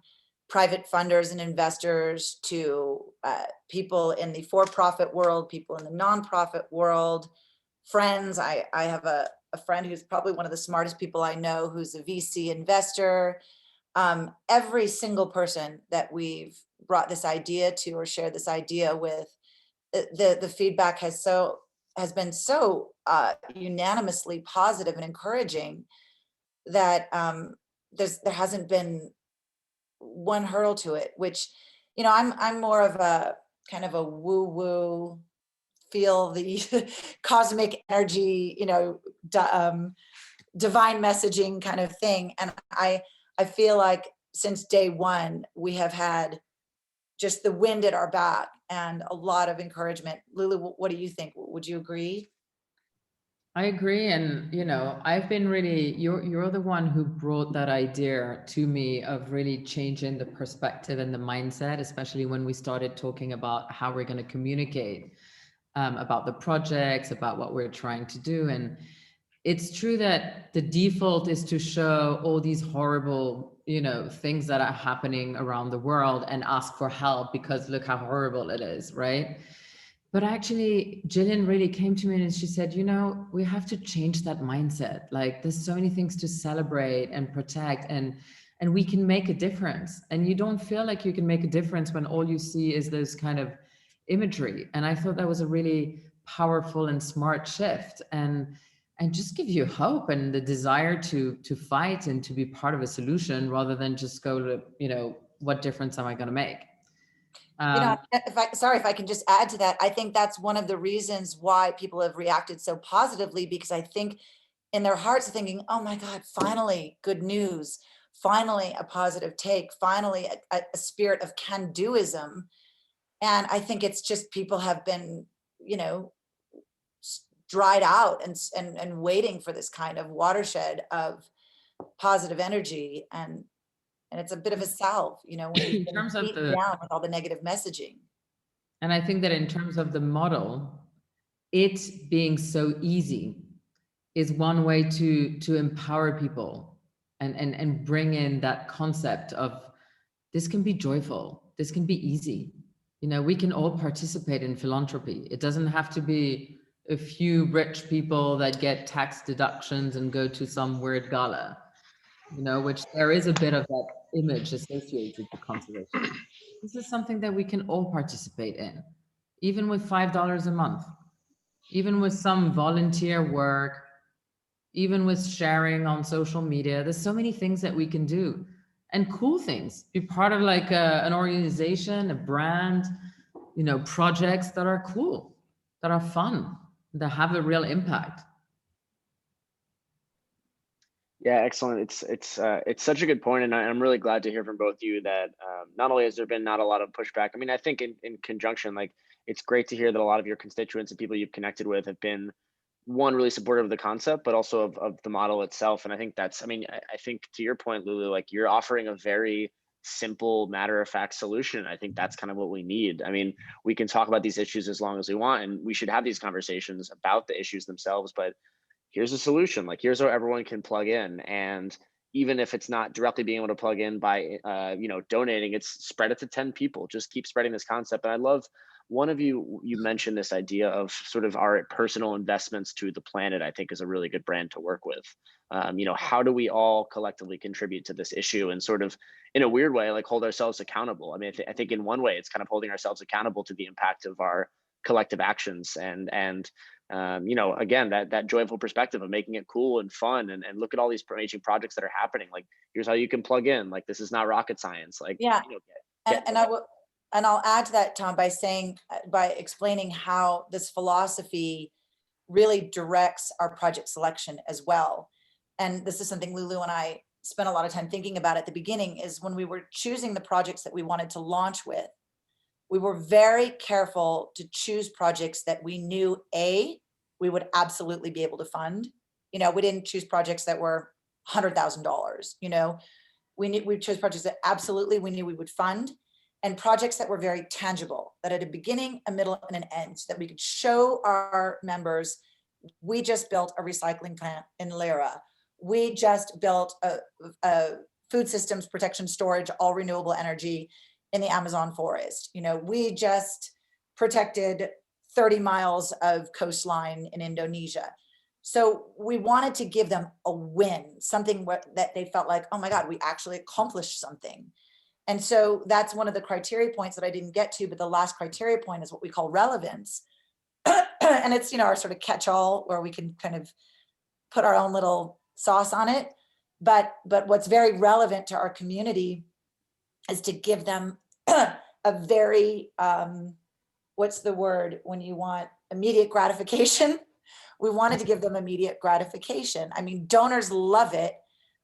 private funders and investors to people in the for-profit world, people in the nonprofit world, friends. I have a friend who's probably one of the smartest people I know, who's a VC investor. Every single person that we've brought this idea to or shared this idea with, the feedback has been so unanimously positive and encouraging that there hasn't been one hurdle to it, which, you know, I'm more of a kind of a woo-woo, feel the cosmic energy, you know, divine messaging kind of thing. And I feel like since day one, we have had just the wind at our back and a lot of encouragement. Lulu, what do you think? Would you agree? I agree. And, you know, I've been really, you're the one who brought that idea to me of really changing the perspective and the mindset, especially when we started talking about how we're going to communicate about the projects, about what we're trying to do. And it's true that the default is to show all these horrible, you know, things that are happening around the world and ask for help because look how horrible it is, right? But actually, Jillian really came to me and she said, you know, we have to change that mindset. Like there's so many things to celebrate and protect, and we can make a difference. And you don't feel like you can make a difference when all you see is this kind of imagery. And I thought that was a really powerful and smart shift, and just give you hope and the desire to fight and to be part of a solution rather than just go to, you know, what difference am I going to make? You know, if I can just add to that, I think that's one of the reasons why people have reacted so positively, because I think in their hearts are thinking, oh my God, finally good news, finally a positive take, finally a spirit of can-doism. And I think it's just people have been, you know, dried out and waiting for this kind of watershed of positive energy. And it's a bit of a salve, you know, when you've been beaten down with all the negative messaging. And I think that in terms of the model, it being so easy is one way to empower people and bring in that concept of this can be joyful, this can be easy. You know, we can all participate in philanthropy. It doesn't have to be a few rich people that get tax deductions and go to some weird gala, you know, which there is a bit of that image associated with conservation. This is something that we can all participate in, even with $5 a month, even with some volunteer work, even with sharing on social media. There's so many things that we can do, and cool things. Be part of like an organization, a brand, you know, projects that are cool, that are fun, that have a real impact. Yeah, excellent. It's such a good point, and I'm really glad to hear from both of you that not only has there been not a lot of pushback. I mean, I think in conjunction, like it's great to hear that a lot of your constituents and people you've connected with have been, one, really supportive of the concept, but also of the model itself. And I think that's, I mean, I think to your point, Lulu, like you're offering a very simple, matter-of-fact solution. I think that's kind of what we need. I mean, we can talk about these issues as long as we want, and we should have these conversations about the issues themselves, but here's a solution. Like here's how everyone can plug in. And even if it's not directly being able to plug in by you know, donating, it's spread it to 10 people. Just keep spreading this concept. And I love, one of you mentioned this idea of sort of our personal investments to the planet. I think is a really good brand to work with. You know, how do we all collectively contribute to this issue and sort of in a weird way, like hold ourselves accountable? I mean, I think in one way it's kind of holding ourselves accountable to the impact of our collective actions, and you know, again, that joyful perspective of making it cool and fun, and look at all these amazing projects that are happening. Like here's how you can plug in. Like this is not rocket science. Like, yeah, you know, and I'll add to that, Tom, by explaining how this philosophy really directs our project selection as well. And this is something Lulu and I spent a lot of time thinking about at the beginning, is when we were choosing the projects that we wanted to launch with, we were very careful to choose projects that we knew, we would absolutely be able to fund. You know, we didn't choose projects that were $100,000, you know, we chose projects that absolutely we knew we would fund, and projects that were very tangible, that had a beginning, a middle, and an end, so that we could show our members, we just built a recycling plant in Lyra. We just built a food systems protection storage, all renewable energy in the Amazon forest. You know, we just protected 30 miles of coastline in Indonesia. So we wanted to give them a win, something that they felt like, oh my God, we actually accomplished something. And so that's one of the criteria points that I didn't get to, but the last criteria point is what we call relevance. And it's, you know, our sort of catch-all where we can kind of put our own little sauce on it. But what's very relevant to our community is to give them a very, what's the word when you want immediate gratification? We wanted to give them immediate gratification. I mean, donors love it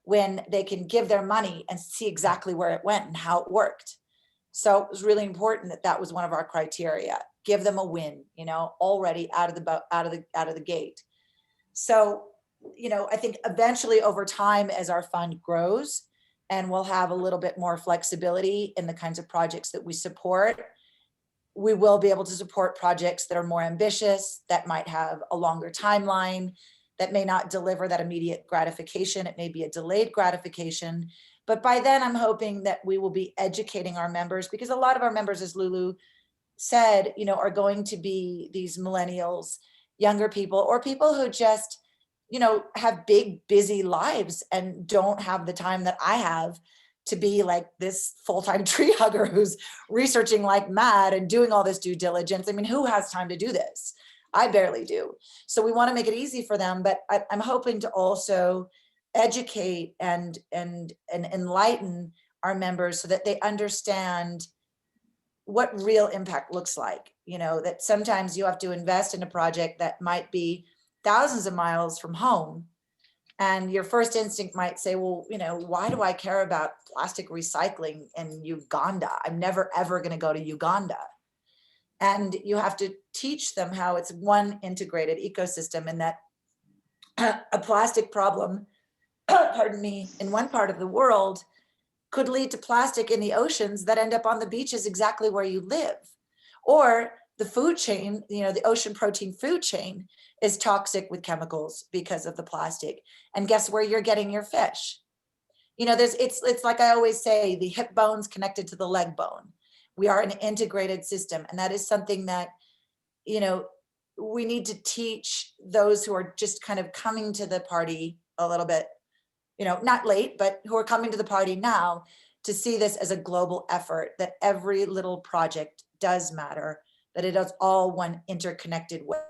when they can give their money and see exactly where it went and how it worked. So it was really important that that was one of our criteria. Give them a win, you know, already out of the gate. So, you know, I think eventually over time, as our fund grows, and we'll have a little bit more flexibility in the kinds of projects that we support, we will be able to support projects that are more ambitious, that might have a longer timeline, that may not deliver that immediate gratification. It may be a delayed gratification. But by then, I'm hoping that we will be educating our members, because a lot of our members, as Lulu said, you know, are going to be these millennials, younger people, or people who just, you know, have big, busy lives and don't have the time that I have to be like this full-time tree hugger who's researching like mad and doing all this due diligence. I mean, who has time to do this? I barely do. So we want to make it easy for them, but I'm hoping to also educate and enlighten our members so that they understand what real impact looks like. You know, that sometimes you have to invest in a project that might be thousands of miles from home. And your first instinct might say, well, you know, why do I care about plastic recycling in Uganda? I'm never, ever going to go to Uganda. And you have to teach them how it's one integrated ecosystem, and that a plastic problem, pardon me, in one part of the world could lead to plastic in the oceans that end up on the beaches exactly where you live. Or the food chain, you know, the ocean protein food chain is toxic with chemicals because of the plastic. And guess where you're getting your fish? You know, it's like I always say, the hip bone's connected to the leg bone. We are an integrated system. And that is something that, you know, we need to teach those who are just kind of coming to the party a little bit, you know, not late, but who are coming to the party now, to see this as a global effort, that every little project does matter, that it is all one interconnected web.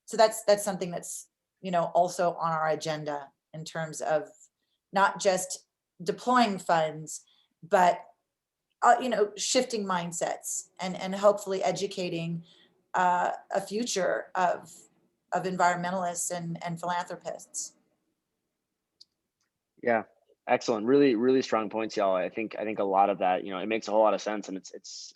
So that's something that's, you know, also on our agenda in terms of not just deploying funds, but you know, shifting mindsets and hopefully educating a future of environmentalists and philanthropists. Yeah, excellent. Really, really strong points, y'all. I think a lot of that, you know, it makes a whole lot of sense, and it's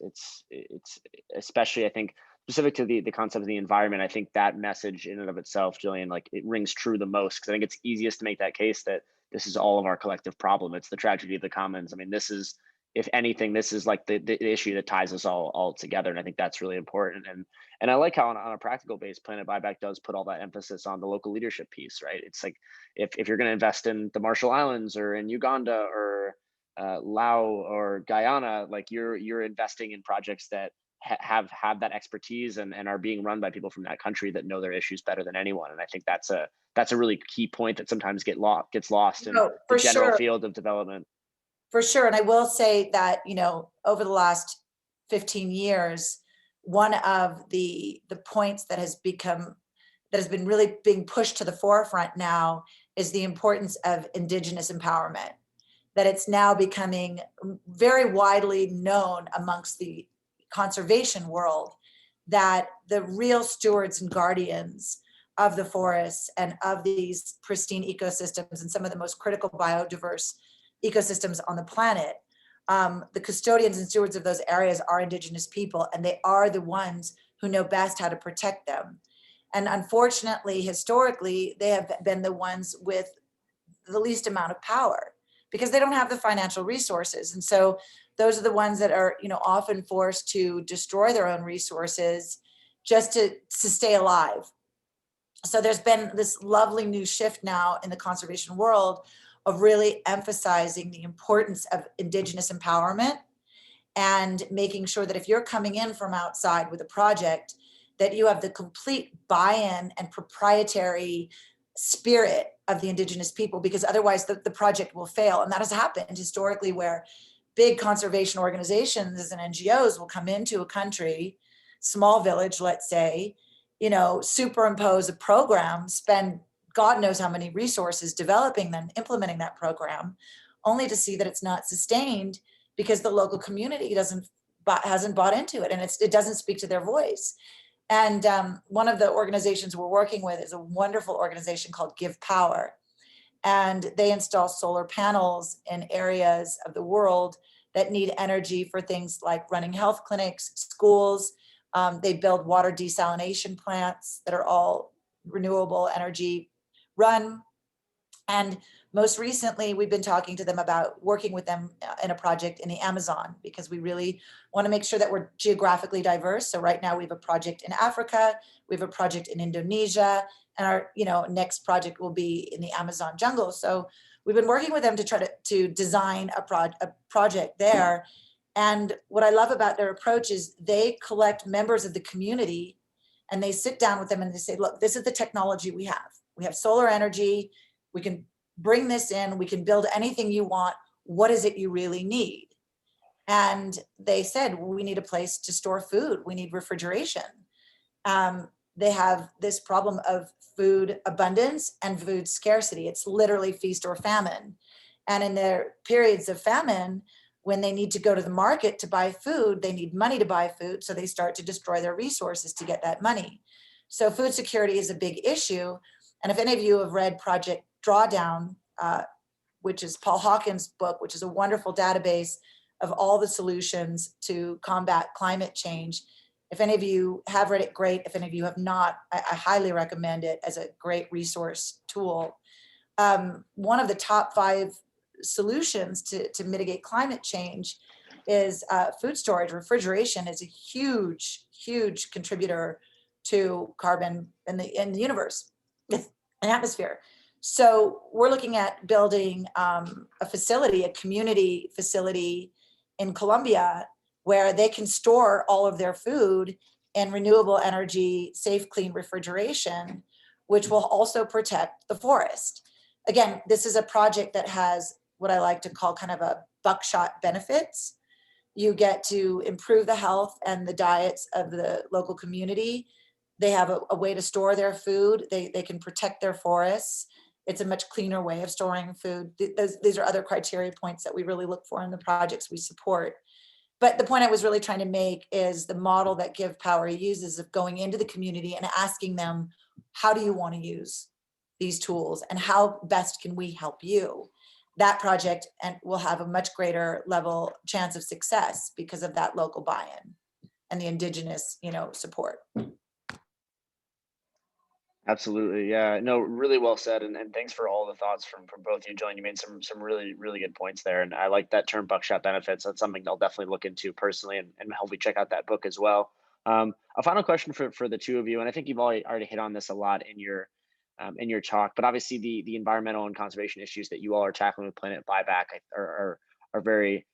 especially, I think, specific to the concept of the environment. I think that message in and of itself, Jillian, like it rings true the most, because I think it's easiest to make that case that this is all of our collective problem. It's the tragedy of the commons. I mean, this is, if anything, this is like the issue that ties us all together, and I think that's really important. And I like how on a practical base, Planet Buyback does put all that emphasis on the local leadership piece, right? It's like, if you're going to invest in the Marshall Islands or in Uganda or Lao or Guyana, like you're investing in projects that have that expertise and are being run by people from that country that know their issues better than anyone. And I think that's a really key point that sometimes gets lost in No, the for general sure. field of development. For sure. And I will say that, you know, over the last 15 years, one of the points that has been really being pushed to the forefront now is the importance of Indigenous empowerment. That it's now becoming very widely known amongst the conservation world that the real stewards and guardians of the forests and of these pristine ecosystems and some of the most critical biodiverse ecosystems on the planet, the custodians and stewards of those areas are Indigenous people, and they are the ones who know best how to protect them. And unfortunately, historically, they have been the ones with the least amount of power because they don't have the financial resources. And so those are the ones that are, you know, often forced to destroy their own resources just to stay alive. So there's been this lovely new shift now in the conservation world of really emphasizing the importance of Indigenous empowerment and making sure that if you're coming in from outside with a project, that you have the complete buy-in and proprietary spirit of the Indigenous people, because otherwise the project will fail. And that has happened historically, where big conservation organizations and NGOs will come into a country, small village, let's say, you know, superimpose a program, spend God knows how many resources developing them, implementing that program, only to see that it's not sustained because the local community hasn't bought into it, and it doesn't speak to their voice. And one of the organizations we're working with is a wonderful organization called Give Power, and they install solar panels in areas of the world that need energy for things like running health clinics, schools. They build water desalination plants that are all renewable energy run. And most recently, we've been talking to them about working with them in a project in the Amazon, because we really want to make sure that we're geographically diverse. So right now we have a project in Africa, we have a project in Indonesia, and our, you know, next project will be in the Amazon jungle. So we've been working with them to try to design a project there. And what I love about their approach is they collect members of the community and they sit down with them and they say, look, this is the technology we have. We have solar energy. We can bring this in. We can build anything you want. What is it you really need? And they said, well, we need a place to store food. We need refrigeration. They have this problem of food abundance and food scarcity. It's literally feast or famine. And in their periods of famine, when they need to go to the market to buy food, they need money to buy food. So they start to destroy their resources to get that money. So food security is a big issue. And if any of you have read Project Drawdown, which is Paul Hawkins' book, which is a wonderful database of all the solutions to combat climate change. If any of you have read it, great. If any of you have not, I highly recommend it as a great resource tool. One of the top 5 solutions to mitigate climate change is food storage. Refrigeration is a huge, huge contributor to carbon in the universe, an atmosphere. So we're looking at building a facility, a community facility in Colombia, where they can store all of their food in renewable energy, safe, clean refrigeration, which will also protect the forest. Again, this is a project that has what I like to call kind of a buckshot benefits. You get to improve the health and the diets of the local community. They have a way to store their food. They can protect their forests. It's a much cleaner way of storing food. These are other criteria points that we really look for in the projects we support. But the point I was really trying to make is the model that Give Power uses of going into the community and asking them, how do you want to use these tools and how best can we help you? That project and will have a much greater level chance of success because of that local buy-in and the Indigenous, support. Absolutely. Yeah, no, really well said. And thanks for all the thoughts from both of you, Jillian. You made some really, really good points there. And I like that term buckshot benefits. That's something I'll definitely look into personally and hopefully check out that book as well. A final question for the two of you, and I think you've already hit on this a lot in your talk, but obviously the environmental and conservation issues that you all are tackling with Planet Buyback are very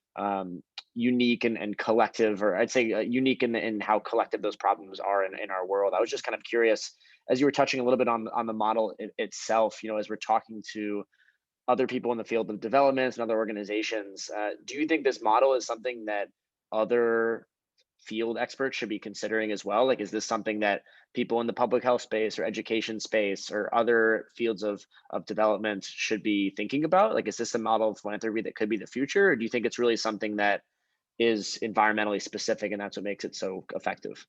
unique and collective, or I'd say unique in how collective those problems are in our world. I was just kind of curious, as you were touching a little bit on the model itself, as we're talking to other people in the field of development and other organizations, do you think this model is something that other field experts should be considering as well? Like, is this something that people in the public health space or education space or other fields of development should be thinking about? Like, is this a model of philanthropy that could be the future? Or do you think it's really something that is environmentally specific and that's what makes it so effective?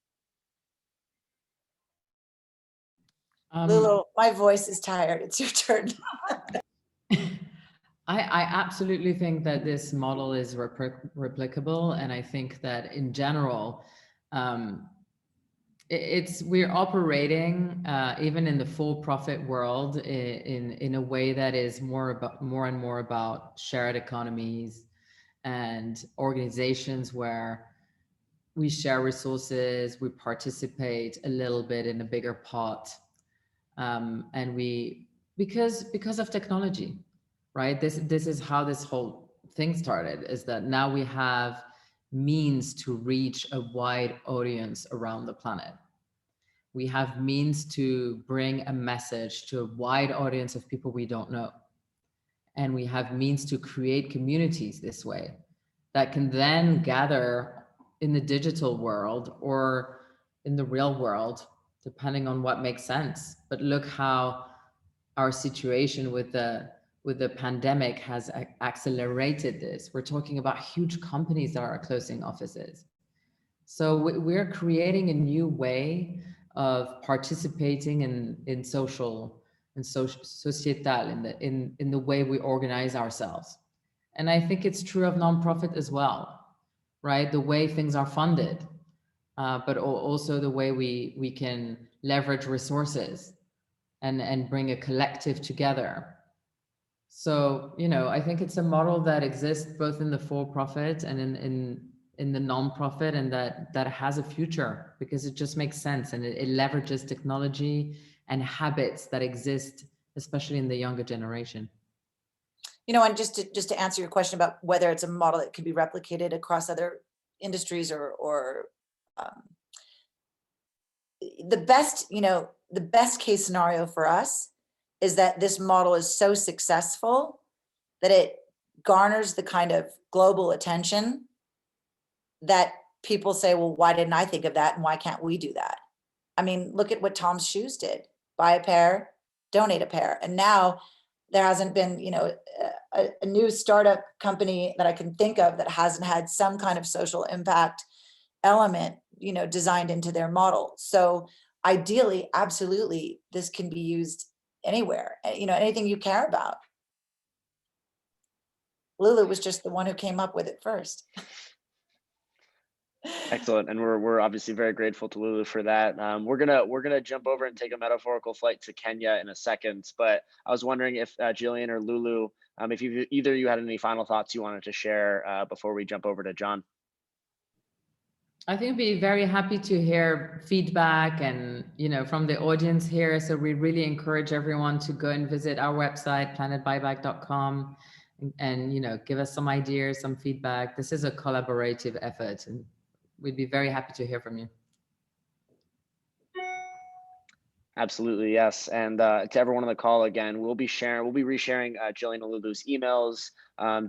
Lulu, my voice is tired. It's your turn. I absolutely think that this model is replicable, and I think that in general, we're operating even in the for-profit world in a way that is more and more about shared economies and organizations where we share resources, we participate a little bit in a bigger pot, and because of technology. Right? This is how this whole thing started, is that now we have means to reach a wide audience around the planet. We have means to bring a message to a wide audience of people we don't know. And we have means to create communities this way that can then gather in the digital world or in the real world, depending on what makes sense. But look how our situation with the pandemic has accelerated this. We're talking about huge companies that are closing offices. So we're creating a new way of participating in social and societal in the way we organize ourselves. And I think it's true of nonprofit as well, right? The way things are funded, but also the way we can leverage resources and bring a collective together. So, I think it's a model that exists both in the for-profit and in the non-profit, and that has a future because it just makes sense, and it leverages technology and habits that exist, especially in the younger generation. And just to answer your question about whether it's a model that can be replicated across other industries or the best case scenario for us is that this model is so successful that it garners the kind of global attention that people say, well, why didn't I think of that? And why can't we do that? I mean, look at what Tom's Shoes did. Buy a pair, donate a pair. And now there hasn't been, a new startup company that I can think of that hasn't had some kind of social impact element, designed into their model. So ideally, absolutely, this can be used anywhere, anything you care about. Lulu was just the one who came up with it first. Excellent, and we're obviously very grateful to Lulu for that. We're gonna jump over and take a metaphorical flight to Kenya in a second, but I was wondering if Jillian or Lulu, if either of you had any final thoughts you wanted to share before we jump over to John. I think we'd be very happy to hear feedback and from the audience here. So we really encourage everyone to go and visit our website, planetbuyback.com, and give us some ideas, some feedback. This is a collaborative effort, and we'd be very happy to hear from you. Absolutely, yes. And to everyone on the call, again, we'll be resharing Jillian and Lulu's emails,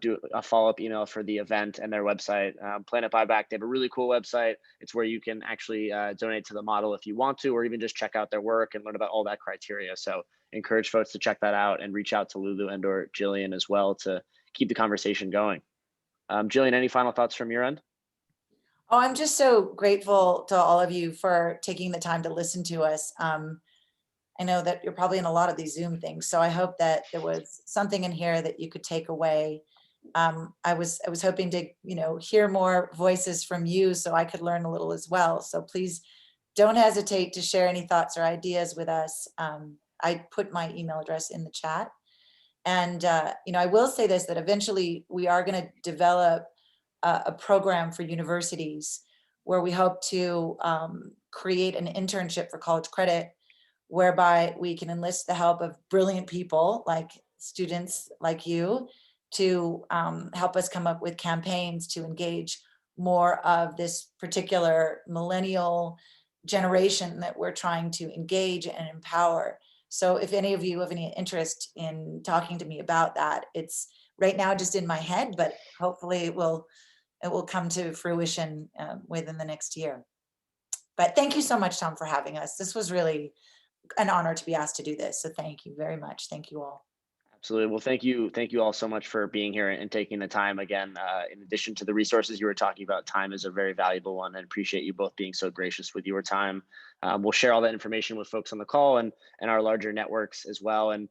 do a follow-up email for the event and their website. Planet Buyback, they have a really cool website. It's where you can actually donate to the model if you want to, or even just check out their work and learn about all that criteria. So encourage folks to check that out and reach out to Lulu and or Jillian as well to keep the conversation going. Jillian, any final thoughts from your end? Oh, I'm just so grateful to all of you for taking the time to listen to us. I know that you're probably in a lot of these Zoom things, so I hope that there was something in here that you could take away. I was hoping to, hear more voices from you so I could learn a little as well. So please don't hesitate to share any thoughts or ideas with us. I put my email address in the chat. And, I will say this, that eventually we are going to develop a program for universities where we hope to create an internship for college credit, whereby we can enlist the help of brilliant people like students like you to help us come up with campaigns to engage more of this particular millennial generation that we're trying to engage and empower. So if any of you have any interest in talking to me about that, it's right now just in my head, but hopefully it will come to fruition within the next year. But thank you so much, Tom, for having us. This was really an honor to be asked to do this. So thank you very much. Thank you all. Absolutely. Well, thank you all so much for being here and taking the time. Again, in addition to the resources you were talking about, time is a very valuable one, and appreciate you both being so gracious with your time. We'll share all that information with folks on the call and our larger networks as well. And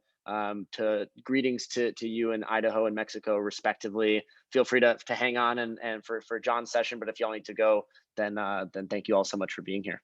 to greetings to you in Idaho and Mexico, respectively. Feel free to hang on and for John's session, but if y'all need to go, then thank you all so much for being here.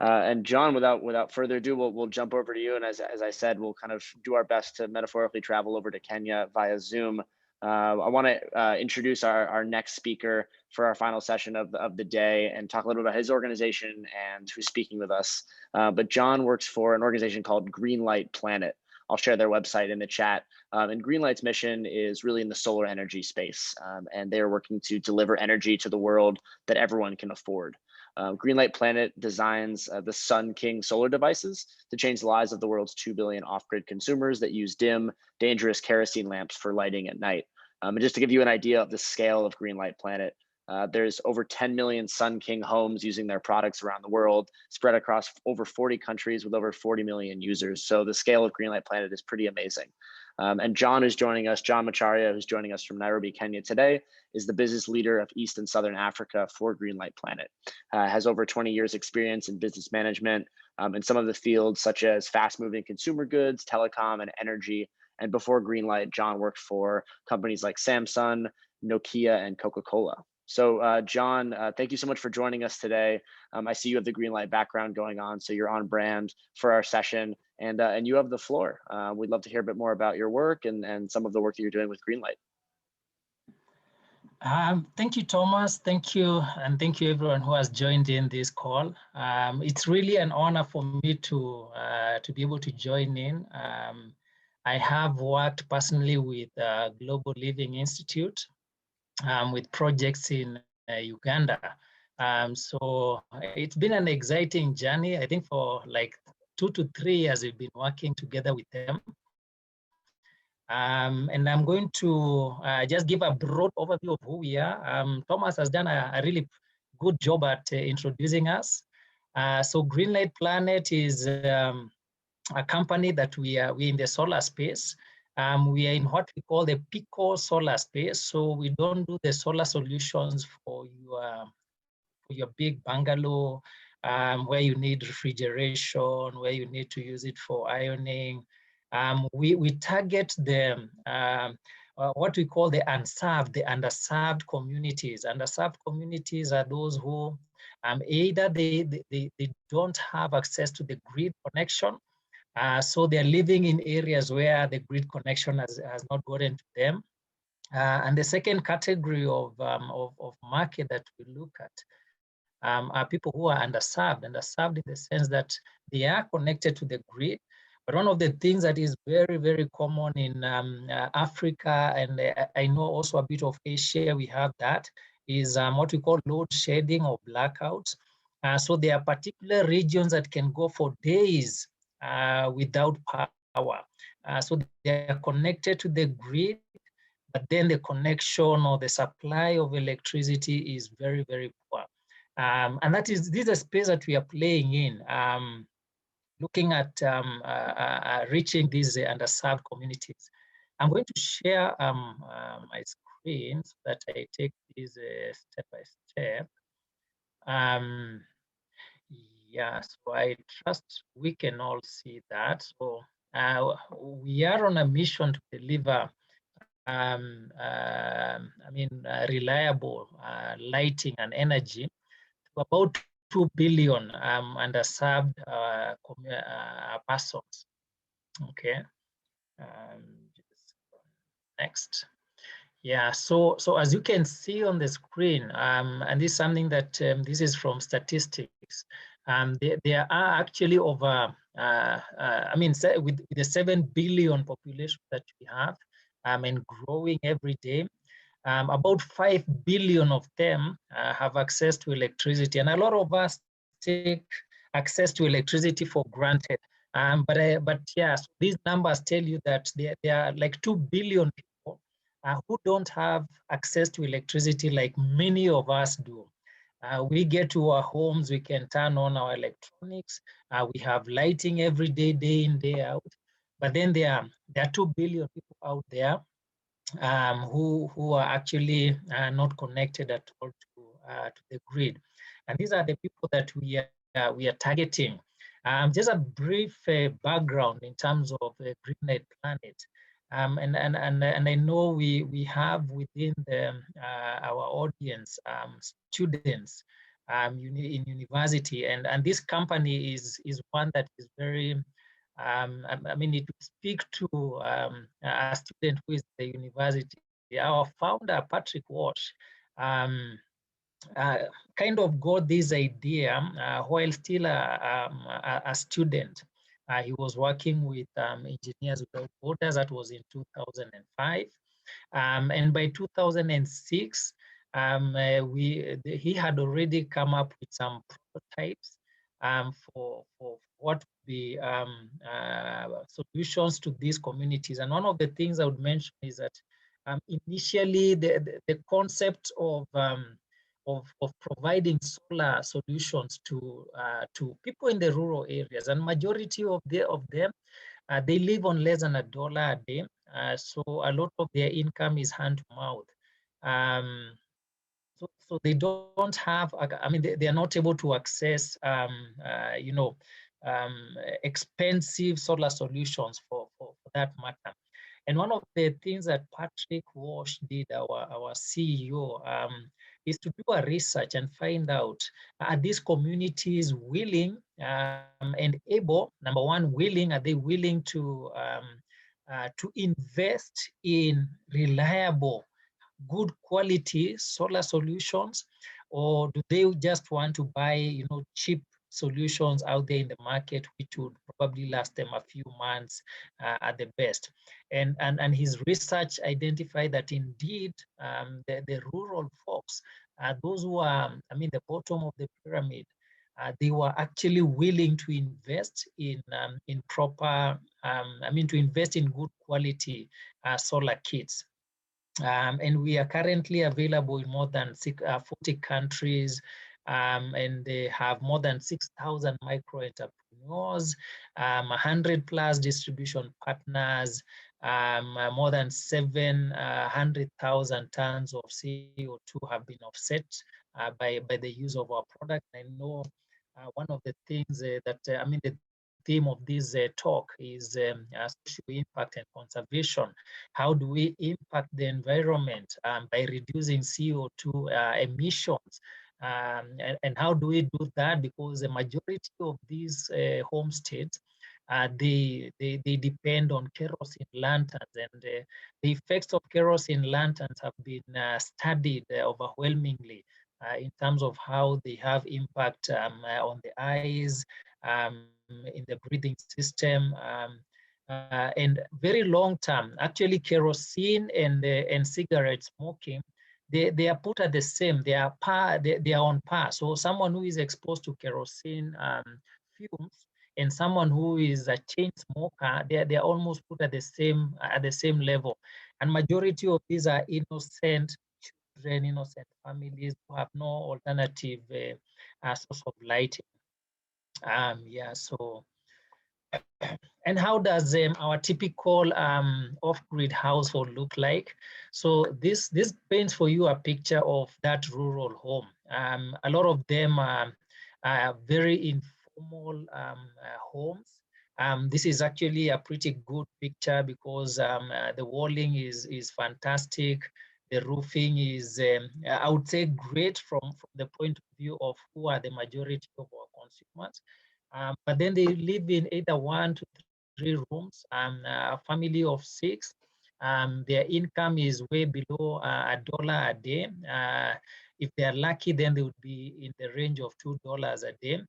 And John, without further ado, we'll jump over to you. And as I said, we'll kind of do our best to metaphorically travel over to Kenya via Zoom. I want to introduce our next speaker for our final session of the day and talk a little bit about his organization and who's speaking with us. But John works for an organization called Greenlight Planet. I'll share their website in the chat. And Greenlight's mission is really in the solar energy space. And they are working to deliver energy to the world that everyone can afford. Greenlight Planet designs the Sun King solar devices to change the lives of the world's 2 billion off-grid consumers that use dim, dangerous kerosene lamps for lighting at night. And just to give you an idea of the scale of Greenlight Planet, there's over 10 million Sun King homes using their products around the world, spread across over 40 countries with over 40 million users. So the scale of Greenlight Planet is pretty amazing. And John is joining us, John Macharia, who's joining us from Nairobi, Kenya today, is the business leader of East and Southern Africa for Greenlight Planet. Has over 20 years experience in business management in some of the fields such as fast-moving consumer goods, telecom, and energy. And before Greenlight, John worked for companies like Samsung, Nokia, and Coca-Cola. So John, thank you so much for joining us today. I see you have the Greenlight background going on, so you're on brand for our session, and you have the floor. We'd love to hear a bit more about your work and some of the work that you're doing with Greenlight. Thank you, Thomas. Thank you, and thank you everyone who has joined in this call. It's really an honor for me to be able to join in. I have worked personally with Global Living Institute with projects in Uganda. So it's been an exciting journey. I think for like 2 to 3 years, we've been working together with them. And I'm going to just give a broad overview of who we are. Thomas has done a really good job at introducing us. So Greenlight Planet is a company that we're in the solar space. We are in what we call the Pico solar space. So we don't do the solar solutions for your big bungalow, where you need refrigeration, where you need to use it for ironing. We target the what we call the unserved, the underserved communities. Underserved communities are those who either they don't have access to the grid connection, so they're living in areas where the grid connection has not gotten to them. And the second category of market that we look at are people who are underserved in the sense that they are connected to the grid. But one of the things that is very, very common in Africa, and I know also a bit of Asia, we have that, is what we call load shedding or blackouts. So there are particular regions that can go for days without power. So they are connected to the grid, but then the connection or the supply of electricity is very, very poor. And this is a space that we are playing in, looking at reaching these underserved communities. I'm going to share my screen so that I take this step by step. Yeah, so I trust we can all see that. So we are on a mission to deliver reliable lighting and energy to about 2 billion underserved persons. Okay. Next. Yeah, so as you can see on the screen, and this is something that this is from statistics, there are actually over, with the 7 billion population that we have, and growing every day, about 5 billion of them have access to electricity. And a lot of us take access to electricity for granted. But yeah, so these numbers tell you that there are like 2 billion people who don't have access to electricity like many of us do. We get to our homes, we can turn on our electronics, we have lighting every day, day in, day out. But then there are 2 billion people out there who are actually not connected at all to the grid. And these are the people that we are targeting. Just a brief background in terms of Greenlight Planet. And I know we have within our audience students in university, and this company is one that is very it will speak to a student who is at the university. Our founder, Patrick Walsh, kind of got this idea while still a student. He was working with Engineers Without Borders. That was in 2005. And by 2006, he had already come up with some prototypes for what would be solutions to these communities. And one of the things I would mention is that initially the concept of providing solar solutions to people in the rural areas, and majority of them they live on less than $1 a day, so a lot of their income is hand to mouth. So they don't have, they are not able to access, expensive solar solutions for that matter. And one of the things that Patrick Walsh did, our CEO, is to do a research and find out, are these communities willing and able, number one, are they willing to invest in reliable, good quality solar solutions, or do they just want to buy, cheap solutions out there in the market, which would probably last them a few months at the best. And his research identified that indeed the rural folks, those who are, I mean, the bottom of the pyramid, they were actually willing to invest in proper, I mean, to invest in good quality solar kits. And we are currently available in more than 40 countries, and they have more than 6,000 micro entrepreneurs, 100 plus distribution partners, more than 700,000 tons of CO2 have been offset by the use of our product. I know one of the things that, I mean, the theme of this talk is social impact and conservation. How do we impact the environment by reducing CO2 emissions? And how do we do that? Because the majority of these homesteads, they depend on kerosene lanterns, and the effects of kerosene lanterns have been studied overwhelmingly in terms of how they have impact on the eyes, in the breathing system, and very long term. Actually, kerosene and cigarette smoking, they are put at the same. They are on par. So someone who is exposed to kerosene fumes and someone who is a chain smoker, they are almost put at the same level. And majority of these are innocent children, innocent families who have no alternative source of lighting. Yeah, so, and how does our typical off-grid household look like? So this paints for you a picture of that rural home. A lot of them are very informal homes. This is actually a pretty good picture because the walling is fantastic. The roofing is, I would say, great from the point of view of who are the majority of our consumers. But then they live in either 1 to 3 rooms, a family of 6. Their income is way below $1 a day. If they're lucky, then they would be in the range of $2 a day.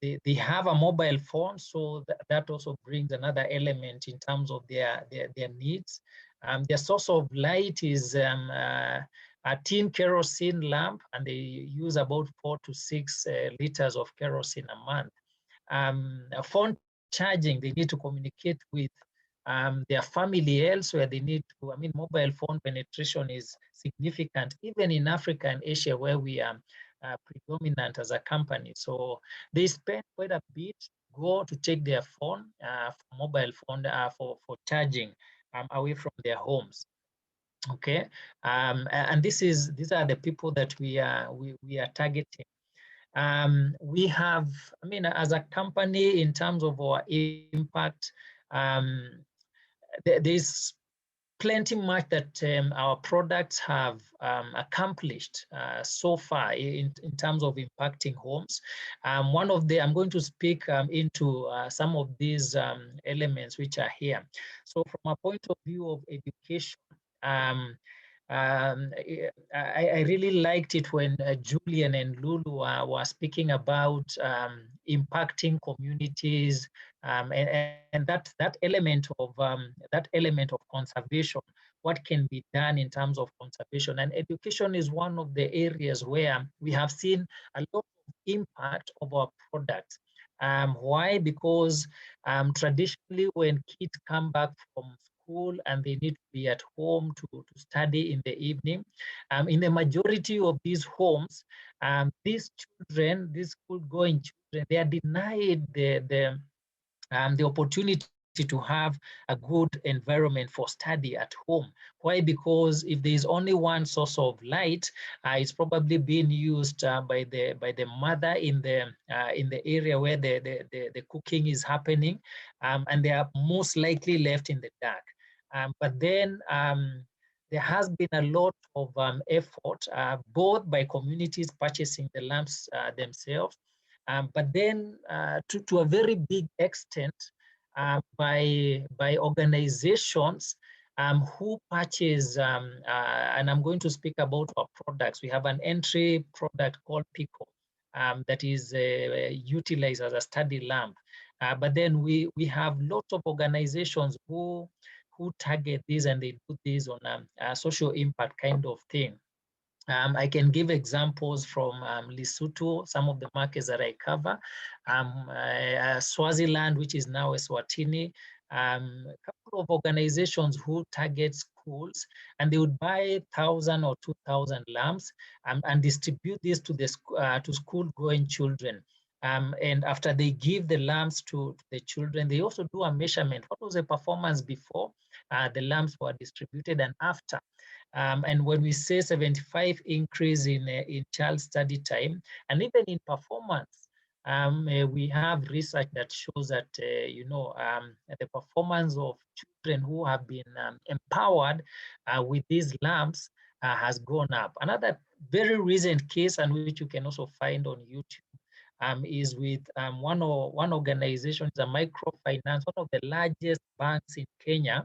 They have a mobile phone, so that also brings another element in terms of their needs. Their source of light is a tin kerosene lamp, and they use about 4 to 6 liters of kerosene a month. Phone charging, they need to communicate with their family elsewhere. They need to, I mean, mobile phone penetration is significant, even in Africa and Asia, where we are predominant as a company. So they spend quite a bit go to take their phone, mobile phone for charging away from their homes. Okay, and these are the people that we are targeting. We have, I mean, as a company, in terms of our impact, there's plenty much that our products have accomplished so far in terms of impacting homes. One of the, I'm going to speak into some of these elements which are here. So from a point of view of education, I really liked it when Julian and Lulu were speaking about impacting communities, and that element of conservation. What can be done in terms of conservation, and education is one of the areas where we have seen a lot of impact of our products. Why? Because traditionally, when kids come back from school and they need to be at home to study in the evening, in the majority of these homes, these children, these school-going children, they are denied the opportunity to have a good environment for study at home. Why? Because if there is only one source of light, it's probably being used by the mother in the area where the cooking is happening, and they are most likely left in the dark. But then there has been a lot of effort, both by communities purchasing the lamps themselves, but then to a very big extent by organizations who purchase, and I'm going to speak about our products. We have an entry product called Pico. that is utilized as a study lamp. But then we have lots of organizations who target this, and they do this on a social impact kind of thing. I can give examples from Lesotho, some of the markets that I cover, Swaziland, which is now Eswatini, a couple of organizations who target schools, and they would buy 1,000 or 2,000 lamps and distribute this to the to school-going children. And after they give the lamps to the children, they also do a measurement. What was the performance before the lamps were distributed and after? And when we say 75 increase in child study time, and even in performance, we have research that shows that, the performance of children who have been empowered with these lamps has gone up. Another very recent case, and which you can also find on YouTube, is with one organization, it's a microfinance, one of the largest banks in Kenya.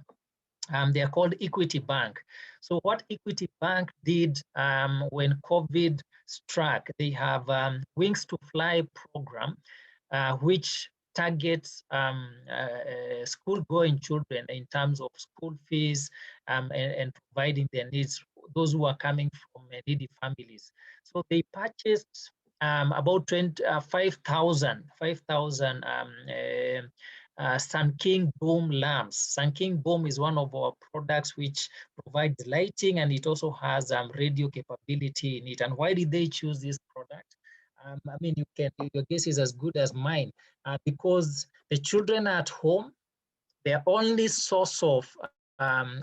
They are called Equity Bank. So what Equity Bank did when COVID struck, they have Wings to Fly program, which targets school-going children in terms of school fees and providing their needs, those who are coming from needy families. So they purchased about 5,000 Sun King Boom lamps. Sun King Boom is one of our products which provides lighting, and it also has radio capability in it. And why did they choose this product? I mean, your guess is as good as mine, because the children at home, their only source of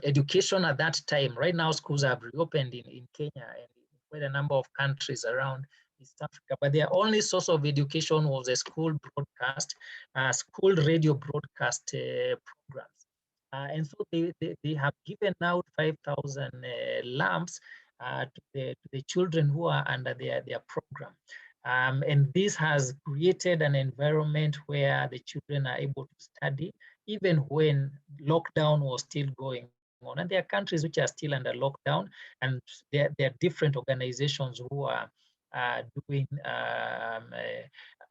education at that time, right now schools have reopened in Kenya and quite a number of countries around East Africa, but their only source of education was a school broadcast, school radio broadcast programs. And so they have given out 5,000 lamps to the children who are under their program. And this has created an environment where the children are able to study, even when lockdown was still going on. And there are countries which are still under lockdown, and there are different organizations who are doing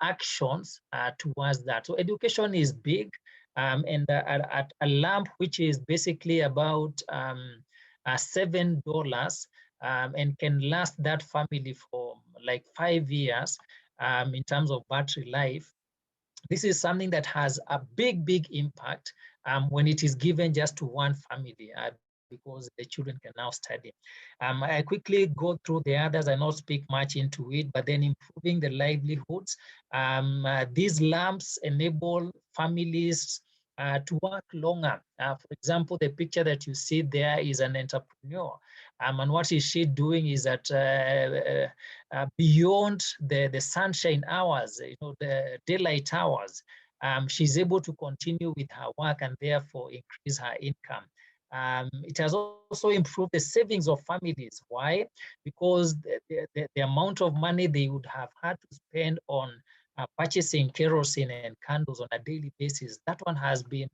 actions towards that. So education is big, and at a lamp, which is basically about $7, and can last that family for like 5 years in terms of battery life. This is something that has a big impact when it is given just to one family, because the children can now study. I quickly go through the others. I not speak much into it, but then improving the livelihoods. These lamps enable families to work longer. For example, the picture that you see there is an entrepreneur. And what is she doing is that beyond the sunshine hours, the daylight hours, she's able to continue with her work and therefore increase her income. It has also improved the savings of families. Why? Because the amount of money they would have had to spend on purchasing kerosene and candles on a daily basis, that one has been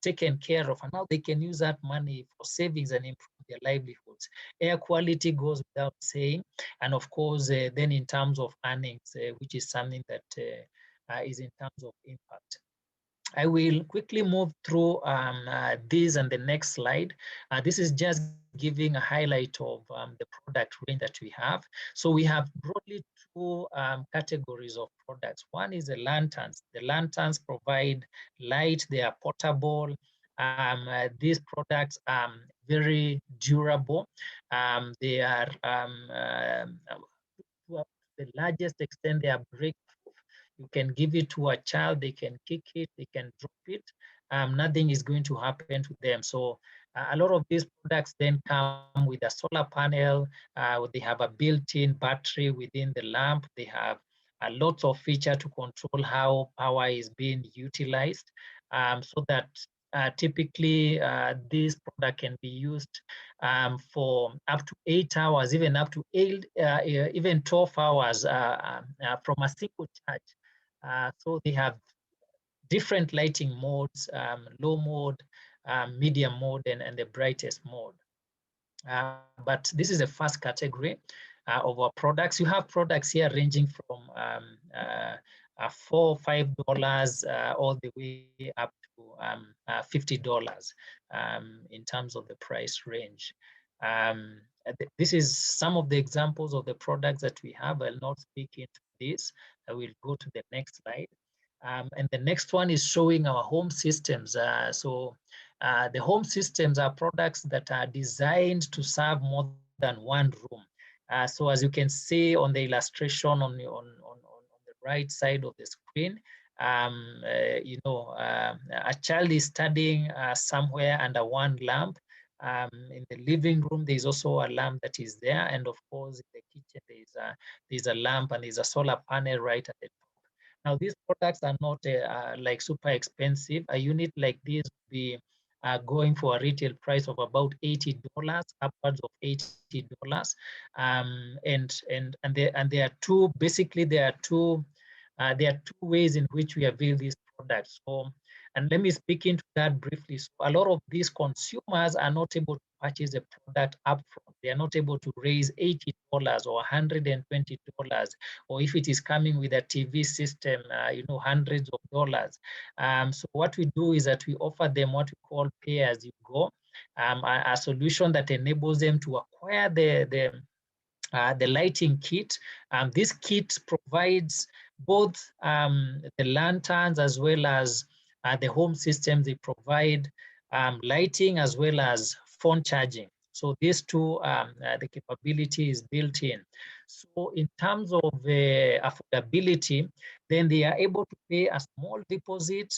taken care of, and now they can use that money for savings and improve their livelihoods. Air quality goes without saying, and of course, then in terms of earnings, which is something that is in terms of impact. I will quickly move through this and the next slide. This is just giving a highlight of the product range that we have. So we have broadly two categories of products. One is the lanterns. The lanterns provide light, they are portable. These products are very durable. They are, to the largest extent, they are breakproof. You can give it to a child, they can kick it, they can drop it. Nothing is going to happen to them. So a lot of these products then come with a solar panel. They have a built-in battery within the lamp. They have a lot of feature to control how power is being utilized, so that typically this product can be used for up to 8 hours, even up to even 12 hours from a single charge. So they have different lighting modes, low mode, medium mode, and the brightest mode. But this is the first category. of our products. You have products here ranging from $4, $5 all the way up to $50 in terms of the price range. This is some of the examples of the products that we have. I'll not speak into this. I will go to the next slide. And the next one is showing our home systems. The home systems are products that are designed to serve more than one room. So as you can see on the illustration on the right side of the screen, a child is studying somewhere under one lamp. In the living room, there's also a lamp that is there, and of course, in the kitchen, there's a lamp and there's a solar panel right at the top. Now, these products are not like super expensive. A unit like this would be going for a retail price of about $80, upwards of $80. And there are two, basically there are two ways in which we avail these products. So, and let me speak into that briefly. So a lot of these consumers are not able to purchase a product upfront. They are not able to raise $80 or $120, or if it is coming with a TV system, hundreds of dollars. So what we do is that we offer them what we call pay as you go, a solution that enables them to acquire the lighting kit. This kit provides both the lanterns as well as the home systems. They provide lighting as well as phone charging. So these two, the capability is built in. So in terms of affordability, then they are able to pay a small deposit,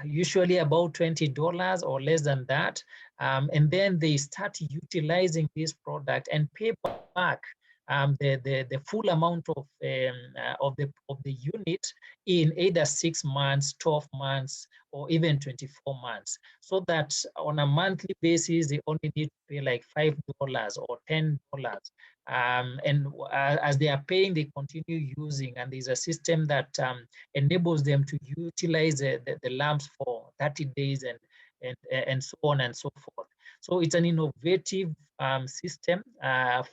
usually about $20 or less than that. And then they start utilizing this product and pay back the full amount of the unit in either 6 months, 12 months, or even 24 months. So that on a monthly basis, they only need to pay like $5 or $10. And as they are paying, they continue using, and there's a system that enables them to utilize the lamps for 30 days and so on and so forth. So it's an innovative system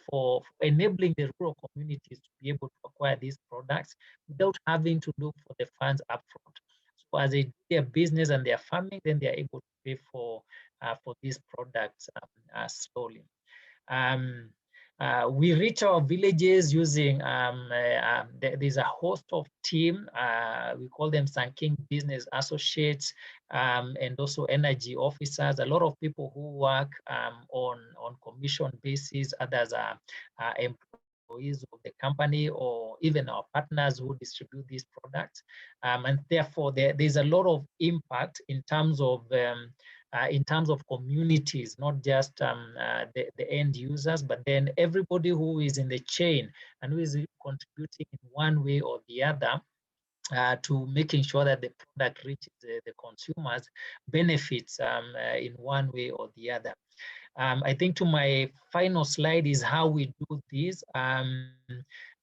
for enabling the rural communities to be able to acquire these products without having to look for the funds upfront. So as they do their business and their farming, then they are able to pay for these products slowly. We reach our villages using, there's a host of team, we call them Sanking Business Associates, and also energy officers, a lot of people who work on commission basis, others are employees of the company, or even our partners who distribute these products. And therefore, there's a lot of impact in terms of communities, not just the end users, but then everybody who is in the chain and who is contributing in one way or the other to making sure that the product reaches the consumers benefits in one way or the other. I think to my final slide is how we do this. There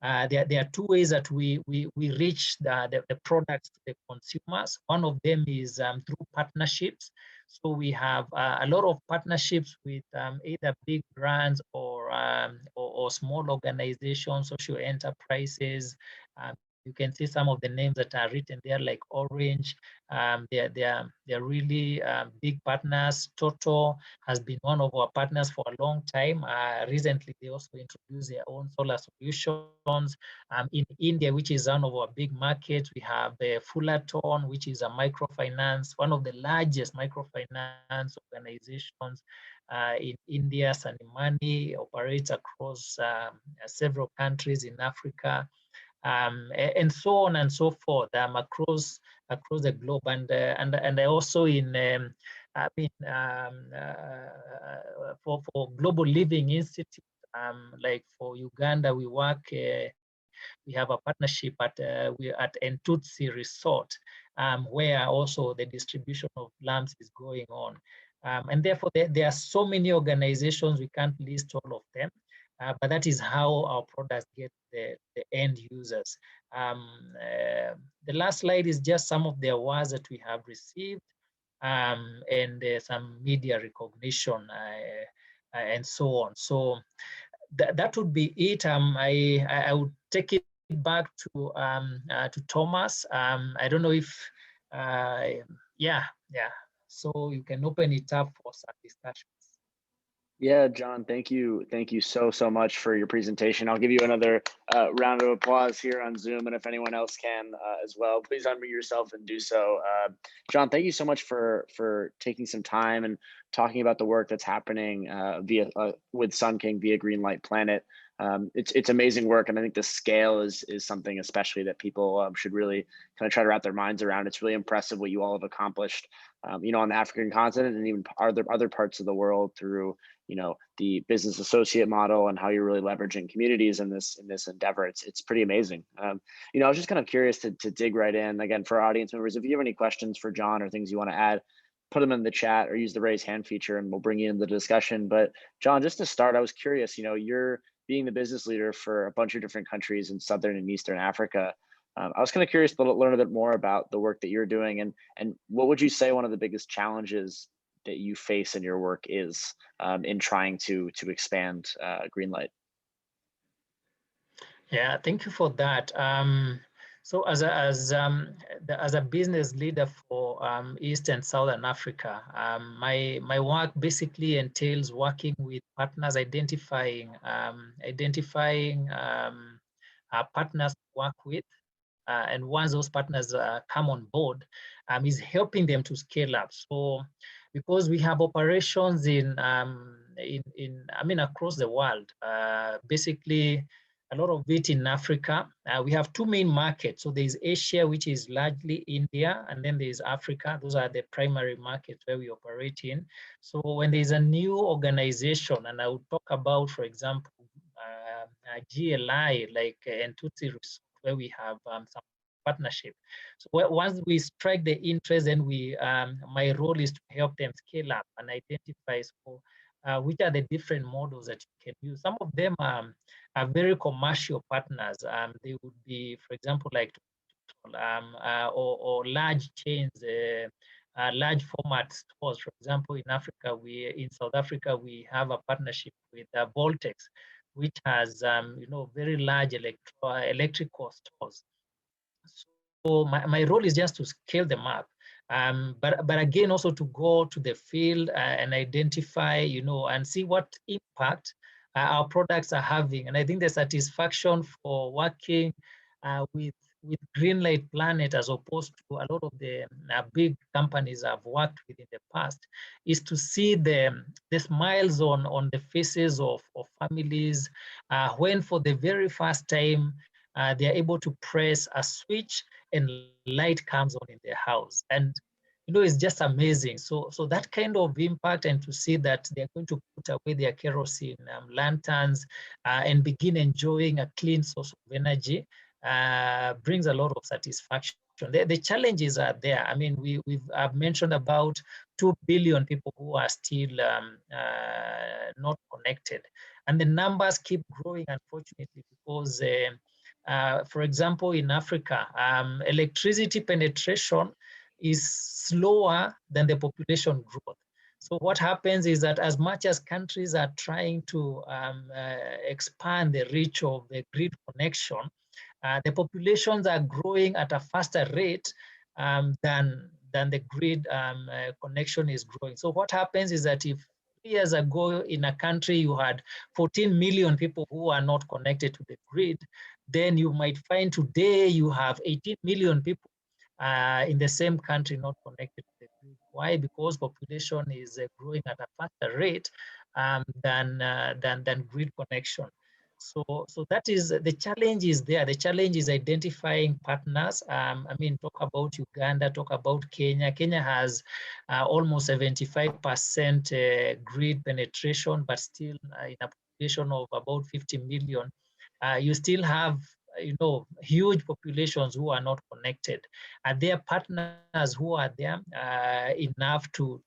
are two ways that we reach the products to the consumers. One of them is through partnerships. So we have a lot of partnerships with either big brands or small organizations, social enterprises. You can see some of the names that are written there, like Orange. They're really big partners. Toto has been one of our partners for a long time. Recently, they also introduced their own solar solutions. In India, which is one of our big markets, we have Fullerton, which is a microfinance, one of the largest microfinance organizations in India. Sanimani operates across several countries in Africa. And so on and so forth, across the globe, and also in for Global Living Institute, like for Uganda, we work. We have a partnership at Entutsi Resort, where also the distribution of lamps is going on, and therefore there are so many organizations, we can't list all of them. But that is how our products get the end users. The last slide is just some of the awards that we have received, and some media recognition and so on. So that would be it. I would take it back to Thomas. I don't know if, yeah. So you can open it up for some discussions. Yeah, John, thank you. Thank you so much for your presentation. I'll give you another round of applause here on Zoom. And if anyone else can as well, please unmute yourself and do so. John, thank you so much for taking some time and talking about the work that's happening with Sun King via Greenlight Planet. It's amazing work. And I think the scale is something especially that people should really kind of try to wrap their minds around. It's really impressive what you all have accomplished, on the African continent and even other parts of the world through the business associate model and how you're really leveraging communities in this endeavor. It's pretty amazing. I was just kind of curious to dig right in. Again, for our audience members, if you have any questions for John or things you want to add, put them in the chat or use the raise hand feature and we'll bring you into the discussion. But John, just to start, I was curious, you're being the business leader for a bunch of different countries in Southern and Eastern Africa. I was kind of curious to learn a bit more about the work that you're doing and what would you say one of the biggest challenges that you face in your work is in trying to expand Greenlight? Yeah, thank you for that. So as a business leader for East and Southern Africa, my work basically entails working with partners, identifying partners to work with. And once those partners come on board, is helping them to scale up. So because we have operations across the world, basically a lot of it in Africa. We have two main markets. So there's Asia, which is largely India, and then there's Africa. Those are the primary markets where we operate in. So when there's a new organization, and I will talk about, for example, GLI, like Entutsi Resort, where we have some partnership. So once we strike the interest, then my role is to help them scale up and identify which are the different models that you can use. Some of them are very commercial partners. They would be, for example, like or large chains, large format stores. For example, in South Africa, we have a partnership with Voltex, which has very large electrical stores. So my role is just to scale them up, but again also to go to the field and identify and see what impact our products are having. And I think the satisfaction for working with Greenlight Planet, as opposed to a lot of the big companies I've worked with in the past, is to see the smiles on the faces of families when for the very first time they are able to press a switch and light comes on in their house. And it's just amazing. So that kind of impact, and to see that they're going to put away their kerosene lanterns and begin enjoying a clean source of energy brings a lot of satisfaction. The challenges are there. I mean, I've mentioned about 2 billion people who are still not connected. And the numbers keep growing, unfortunately, because for example, in Africa, electricity penetration is slower than the population growth. So what happens is that as much as countries are trying to expand the reach of the grid connection, the populations are growing at a faster rate than the grid connection is growing. So what happens is that if 3 years ago in a country you had 14 million people who are not connected to the grid, then you might find today you have 18 million people in the same country not connected to the grid. Why? Because population is growing at a faster rate than grid connection. So that is the challenge is there. The challenge is identifying partners. Talk about Uganda, talk about Kenya. Kenya has almost 75% grid penetration, but still in a population of about 50 million, you still have huge populations who are not connected. Are there partners who are there enough to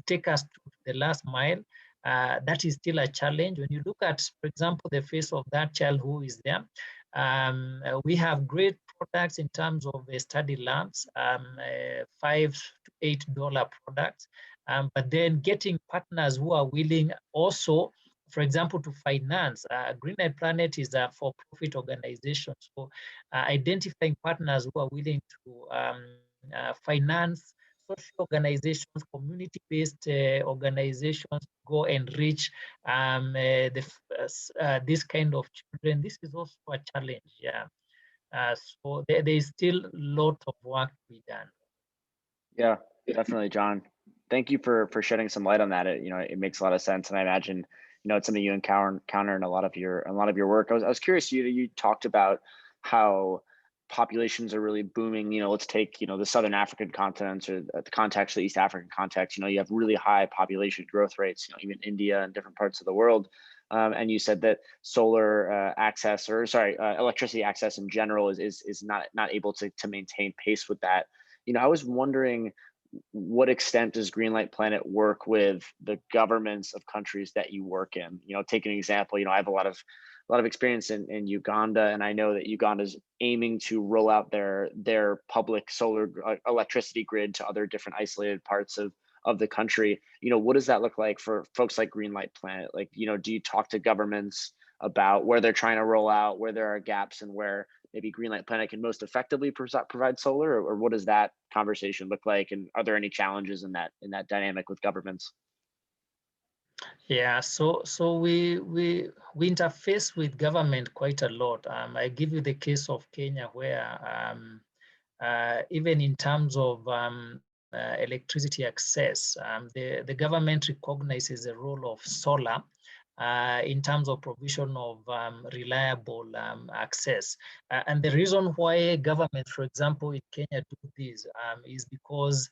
take us to the last mile? That is still a challenge. When you look at, for example, the face of that child who is there, we have great products in terms of the study labs, $5 to $8 products, but then getting partners who are willing also for example, to finance. Greenlight Planet is a for-profit organization. So identifying partners who are willing to finance social organizations, community-based organizations, go and reach this kind of children. This is also a challenge. Yeah. So there is still a lot of work to be done. Yeah, definitely, John. Thank you for shedding some light on that. It makes a lot of sense, and I imagine it's something you encounter in a lot of your work. I was curious. You talked about how populations are really booming. Let's take the Southern African continents, or the context, the East African context. You have really high population growth rates. Even India and different parts of the world. And you said that solar access, or sorry, electricity access in general is not able to maintain pace with that. I was wondering, what extent does Greenlight Planet work with the governments of countries that you work in? Take an example. I have a lot of experience in Uganda, and I know that Uganda is aiming to roll out their public solar electricity grid to other different isolated parts of the country. What does that look like for folks like Greenlight Planet? Like, do you talk to governments about where they're trying to roll out, where there are gaps, and where maybe Greenlight Planet can most effectively provide solar, or what does that conversation look like? And are there any challenges in that dynamic with governments? Yeah, so we interface with government quite a lot. I give you the case of Kenya, where even in terms of electricity access, the government recognizes the role of solar in terms of provision of reliable access. And the reason why government, for example, in Kenya do this is because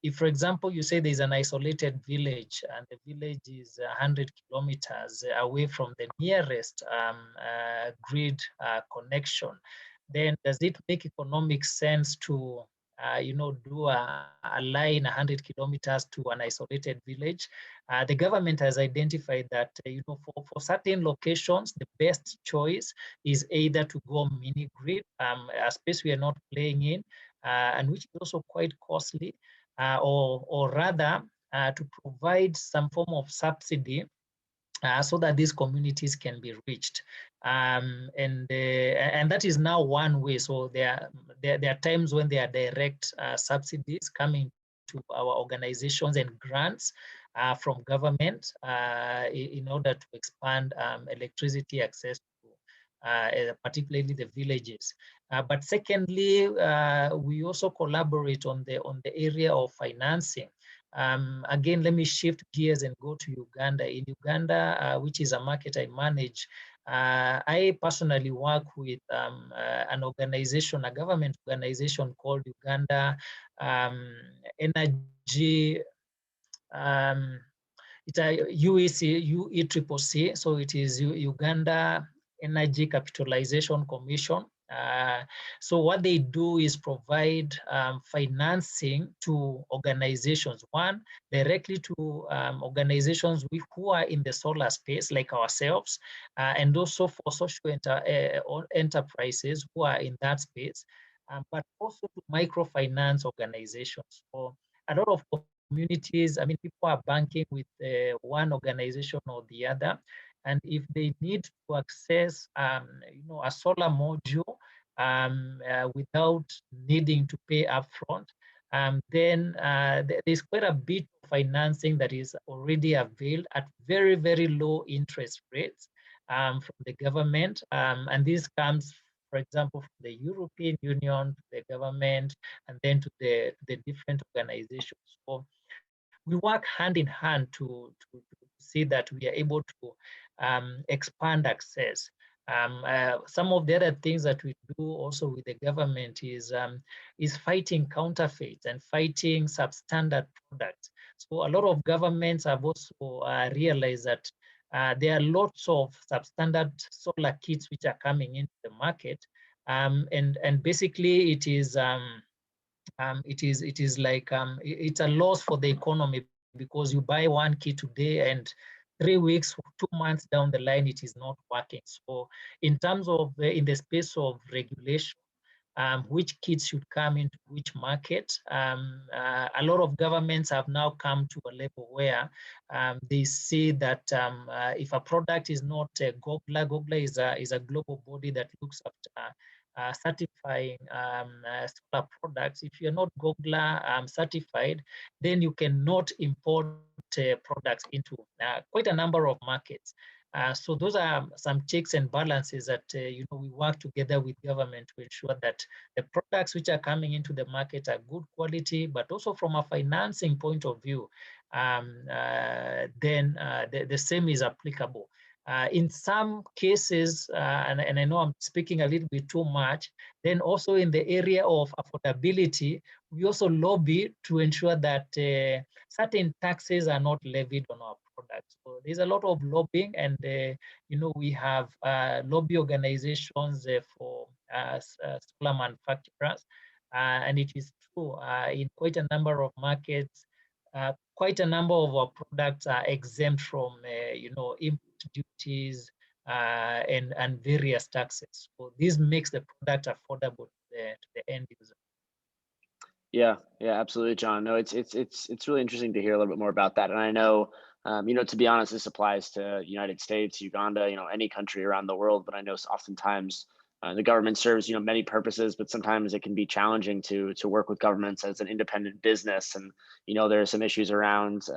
if, for example, you say there's an isolated village and the village is 100 kilometers away from the nearest grid connection, then does it make economic sense to do a line 100 kilometers to an isolated village? The government has identified that for certain locations, the best choice is either to go mini grid, a space we are not playing in, and which is also quite costly, or rather to provide some form of subsidy so that these communities can be reached. And that is now one way. So there are times when there are direct subsidies coming to our organizations and grants from government in order to expand electricity access to particularly the villages. But secondly, we also collaborate on the area of financing. Again, let me shift gears and go to Uganda. In Uganda, which is a market I manage, I personally work with an organization, a government organization called Uganda Energy. It's a UECC, so it is Uganda Energy Capitalization Commission. So what they do is provide financing to organizations, one, directly to organizations who are in the solar space, like ourselves, and also for social enterprises who are in that space, but also to microfinance organizations. So a lot of communities, people are banking with one organization or the other, and if they need to access, a solar module without needing to pay upfront, then there's quite a bit of financing that is already availed at very, very low interest rates from the government, and this comes, for example, from the European Union, to the government, and then to the different organizations. So we work hand in hand to see that we are able to expand access. Some of the other things that we do also with the government is fighting counterfeits and fighting substandard products. So a lot of governments have also realized that there are lots of substandard solar kits which are coming into the market, and basically it is it's a loss for the economy, because you buy one kit today and 3 weeks, 2 months down the line, it is not working. So in terms of in the space of regulation, which kits should come into which market. A lot of governments have now come to a level where they see that if a product is not GLI is a global body that looks after certifying solar products. If you're not GLI certified, then you cannot import products into quite a number of markets. So those are some checks and balances that we work together with government to ensure that the products which are coming into the market are good quality, but also from a financing point of view, then the same is applicable. In some cases, and I know I'm speaking a little bit too much, then also in the area of affordability, we also lobby to ensure that certain taxes are not levied on our products. So there's a lot of lobbying, and we have lobby organizations for solar manufacturers, and it is true in quite a number of markets. Quite a number of our products are exempt from, import duties and various taxes. So this makes the product affordable to the end user. Yeah, absolutely, John. No, it's really interesting to hear a little bit more about that. And I know, to be honest, this applies to United States, Uganda, any country around the world. But I know oftentimes the government serves many purposes, but sometimes it can be challenging to work with governments as an independent business. And there are some issues around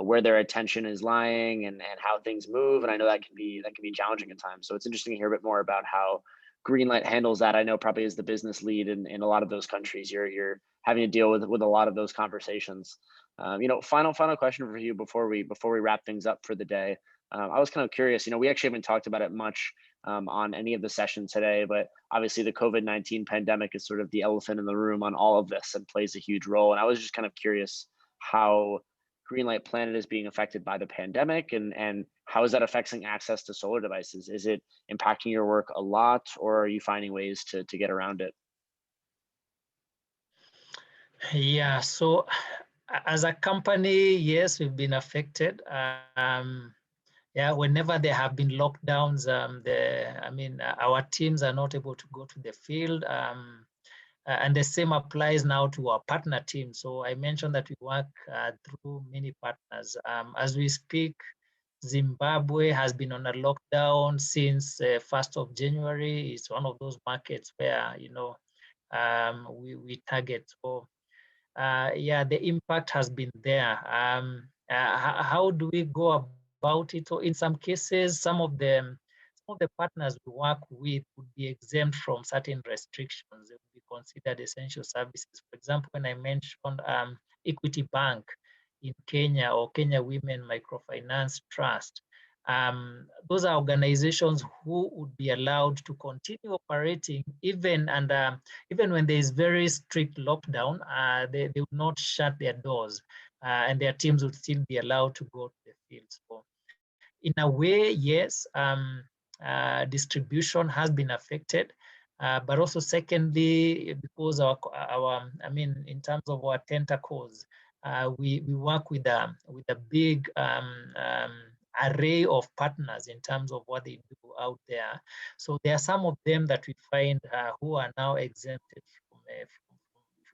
where their attention is lying and how things move. And I know that can be challenging at times. So it's interesting to hear a bit more about how Greenlight handles that. I know probably as the business lead in a lot of those countries, you're having to deal with a lot of those conversations. Final question for you before we wrap things up for the day. I was kind of curious. We actually haven't talked about it much on any of the sessions today, but obviously the COVID-19 pandemic is sort of the elephant in the room on all of this and plays a huge role. And I was just kind of curious how Greenlight Planet is being affected by the pandemic, and how is that affecting access to solar devices? Is it impacting your work a lot, or are you finding ways to get around it? Yeah, so as a company, yes, we've been affected. Yeah, whenever there have been lockdowns, our teams are not able to go to the field. And the same applies now to our partner team. So I mentioned that we work through many partners. As we speak, Zimbabwe has been on a lockdown since 1st of January. It's one of those markets where, we target. So yeah, the impact has been there. How do we go about it? So in some cases, some of the partners we work with would be exempt from certain restrictions. They would be considered essential services. For example, when I mentioned Equity Bank in Kenya, or Kenya Women Microfinance Trust, those are organizations who would be allowed to continue operating even when there is very strict lockdown. They would not shut their doors, and their teams would still be allowed to go to the field. So in a way, yes, distribution has been affected, but also secondly, because in terms of our tentacles, we work with a big array of partners in terms of what they do out there. So there are some of them that we find who are now exempted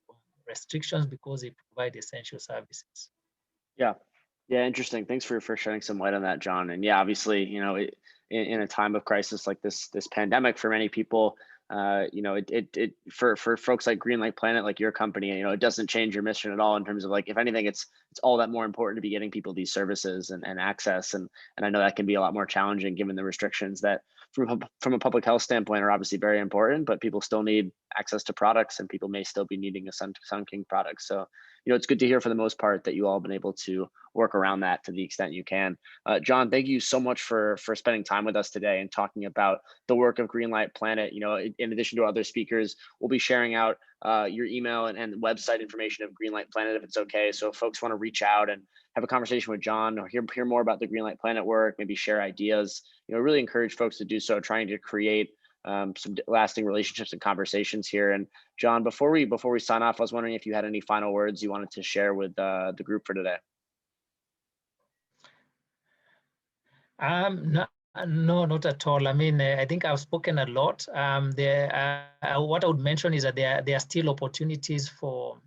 from restrictions because they provide essential services. Yeah, interesting. Thanks for shedding some light on that, John. And yeah, obviously, in a time of crisis like this pandemic, for many people, for folks like Greenlight Planet, like your company, it doesn't change your mission at all in terms of, like, if anything, it's all that more important to be getting people these services and access. And I know that can be a lot more challenging given the restrictions that from a public health standpoint are obviously very important, but people still need access to products, and people may still be needing a Sun King product. So, it's good to hear for the most part that you all have been able to work around that to the extent you can. John, thank you so much for spending time with us today and talking about the work of Greenlight Planet. In addition to other speakers, we'll be sharing out your email and website information of Greenlight Planet if it's okay. So if folks want to reach out and have a conversation with John, or hear more about the Greenlight Planet work, maybe share ideas, really encourage folks to do so, trying to create some lasting relationships and conversations here. And John, before we sign off, I was wondering if you had any final words you wanted to share with the group for today. No, not at all. I mean, I think I've spoken a lot. What I would mention is that there are still opportunities for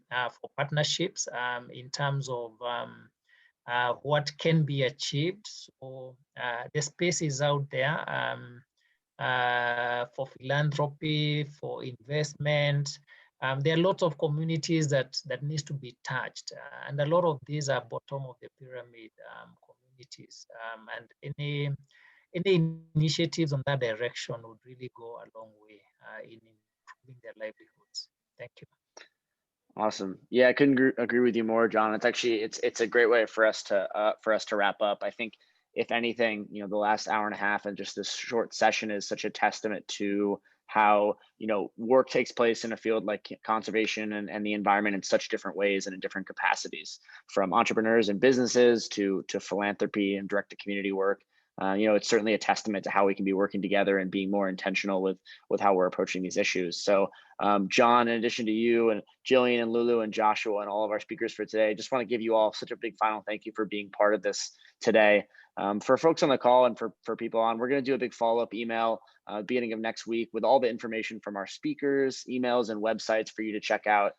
partnerships in terms of what can be achieved. So the space is out there for philanthropy, for investment. There are lots of communities that needs to be touched, and a lot of these are bottom of the pyramid communities, and any initiatives on that direction would really go a long way in improving their livelihoods. Thank you. Awesome. Yeah, I couldn't agree with you more, John. It's actually it's a great way for us to wrap up. I think if anything, you know, the last hour and a half and just this short session is such a testament to how, you know, work takes place in a field like conservation and the environment in such different ways and in different capacities, from entrepreneurs and businesses to philanthropy and direct to community work. You know, it's certainly a testament to how we can be working together and being more intentional with how we're approaching these issues. So, John, in addition to you and Jillian and Lulu and Joshua and all of our speakers for today, I just want to give you all such a big final thank you for being part of this today. For folks on the call and for people on, we're going to do a big follow-up email beginning of next week with all the information from our speakers, emails, and websites for you to check out.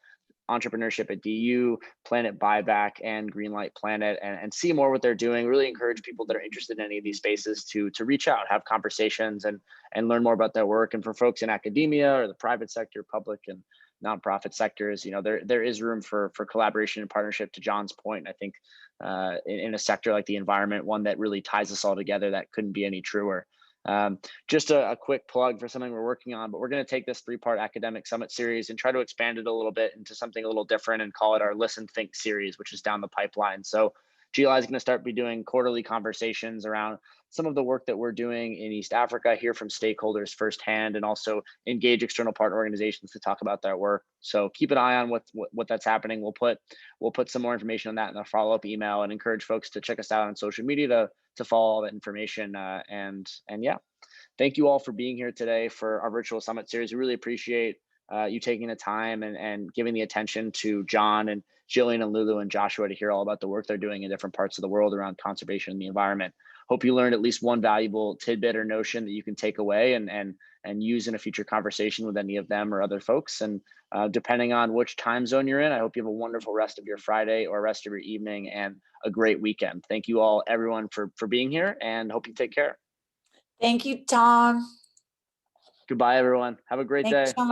Entrepreneurship at DU, Planet Buyback, and Greenlight Planet, and see more what they're doing. Really encourage people that are interested in any of these spaces to reach out, have conversations, and learn more about their work. And for folks in academia or the private sector, public and nonprofit sectors, you know, there is room for collaboration and partnership. To John's point, I think in a sector like the environment, one that really ties us all together, that couldn't be any truer. Just a quick plug for something we're working on, but we're going to take this 3-part academic summit series and try to expand it a little bit into something a little different and call it our Listen Think series, which is down the pipeline. So GLI is going to start be doing quarterly conversations around some of the work that we're doing in East Africa, hear from stakeholders firsthand, and also engage external partner organizations to talk about their work. So keep an eye on what that's happening. We'll put some more information on that in a follow-up email, and encourage folks to check us out on social media to follow all that information. And yeah, thank you all for being here today for our virtual summit series. We really appreciate you taking the time and giving the attention to John and Jillian and Lulu and Joshua to hear all about the work they're doing in different parts of the world around conservation and the environment. Hope you learned at least one valuable tidbit or notion that you can take away and use in a future conversation with any of them or other folks. And depending on which time zone you're in, I hope you have a wonderful rest of your Friday or rest of your evening and a great weekend. Thank you all, everyone, for being here, and hope you take care. Thank you, Tom. Goodbye, everyone. Have a great day. Thanks so much.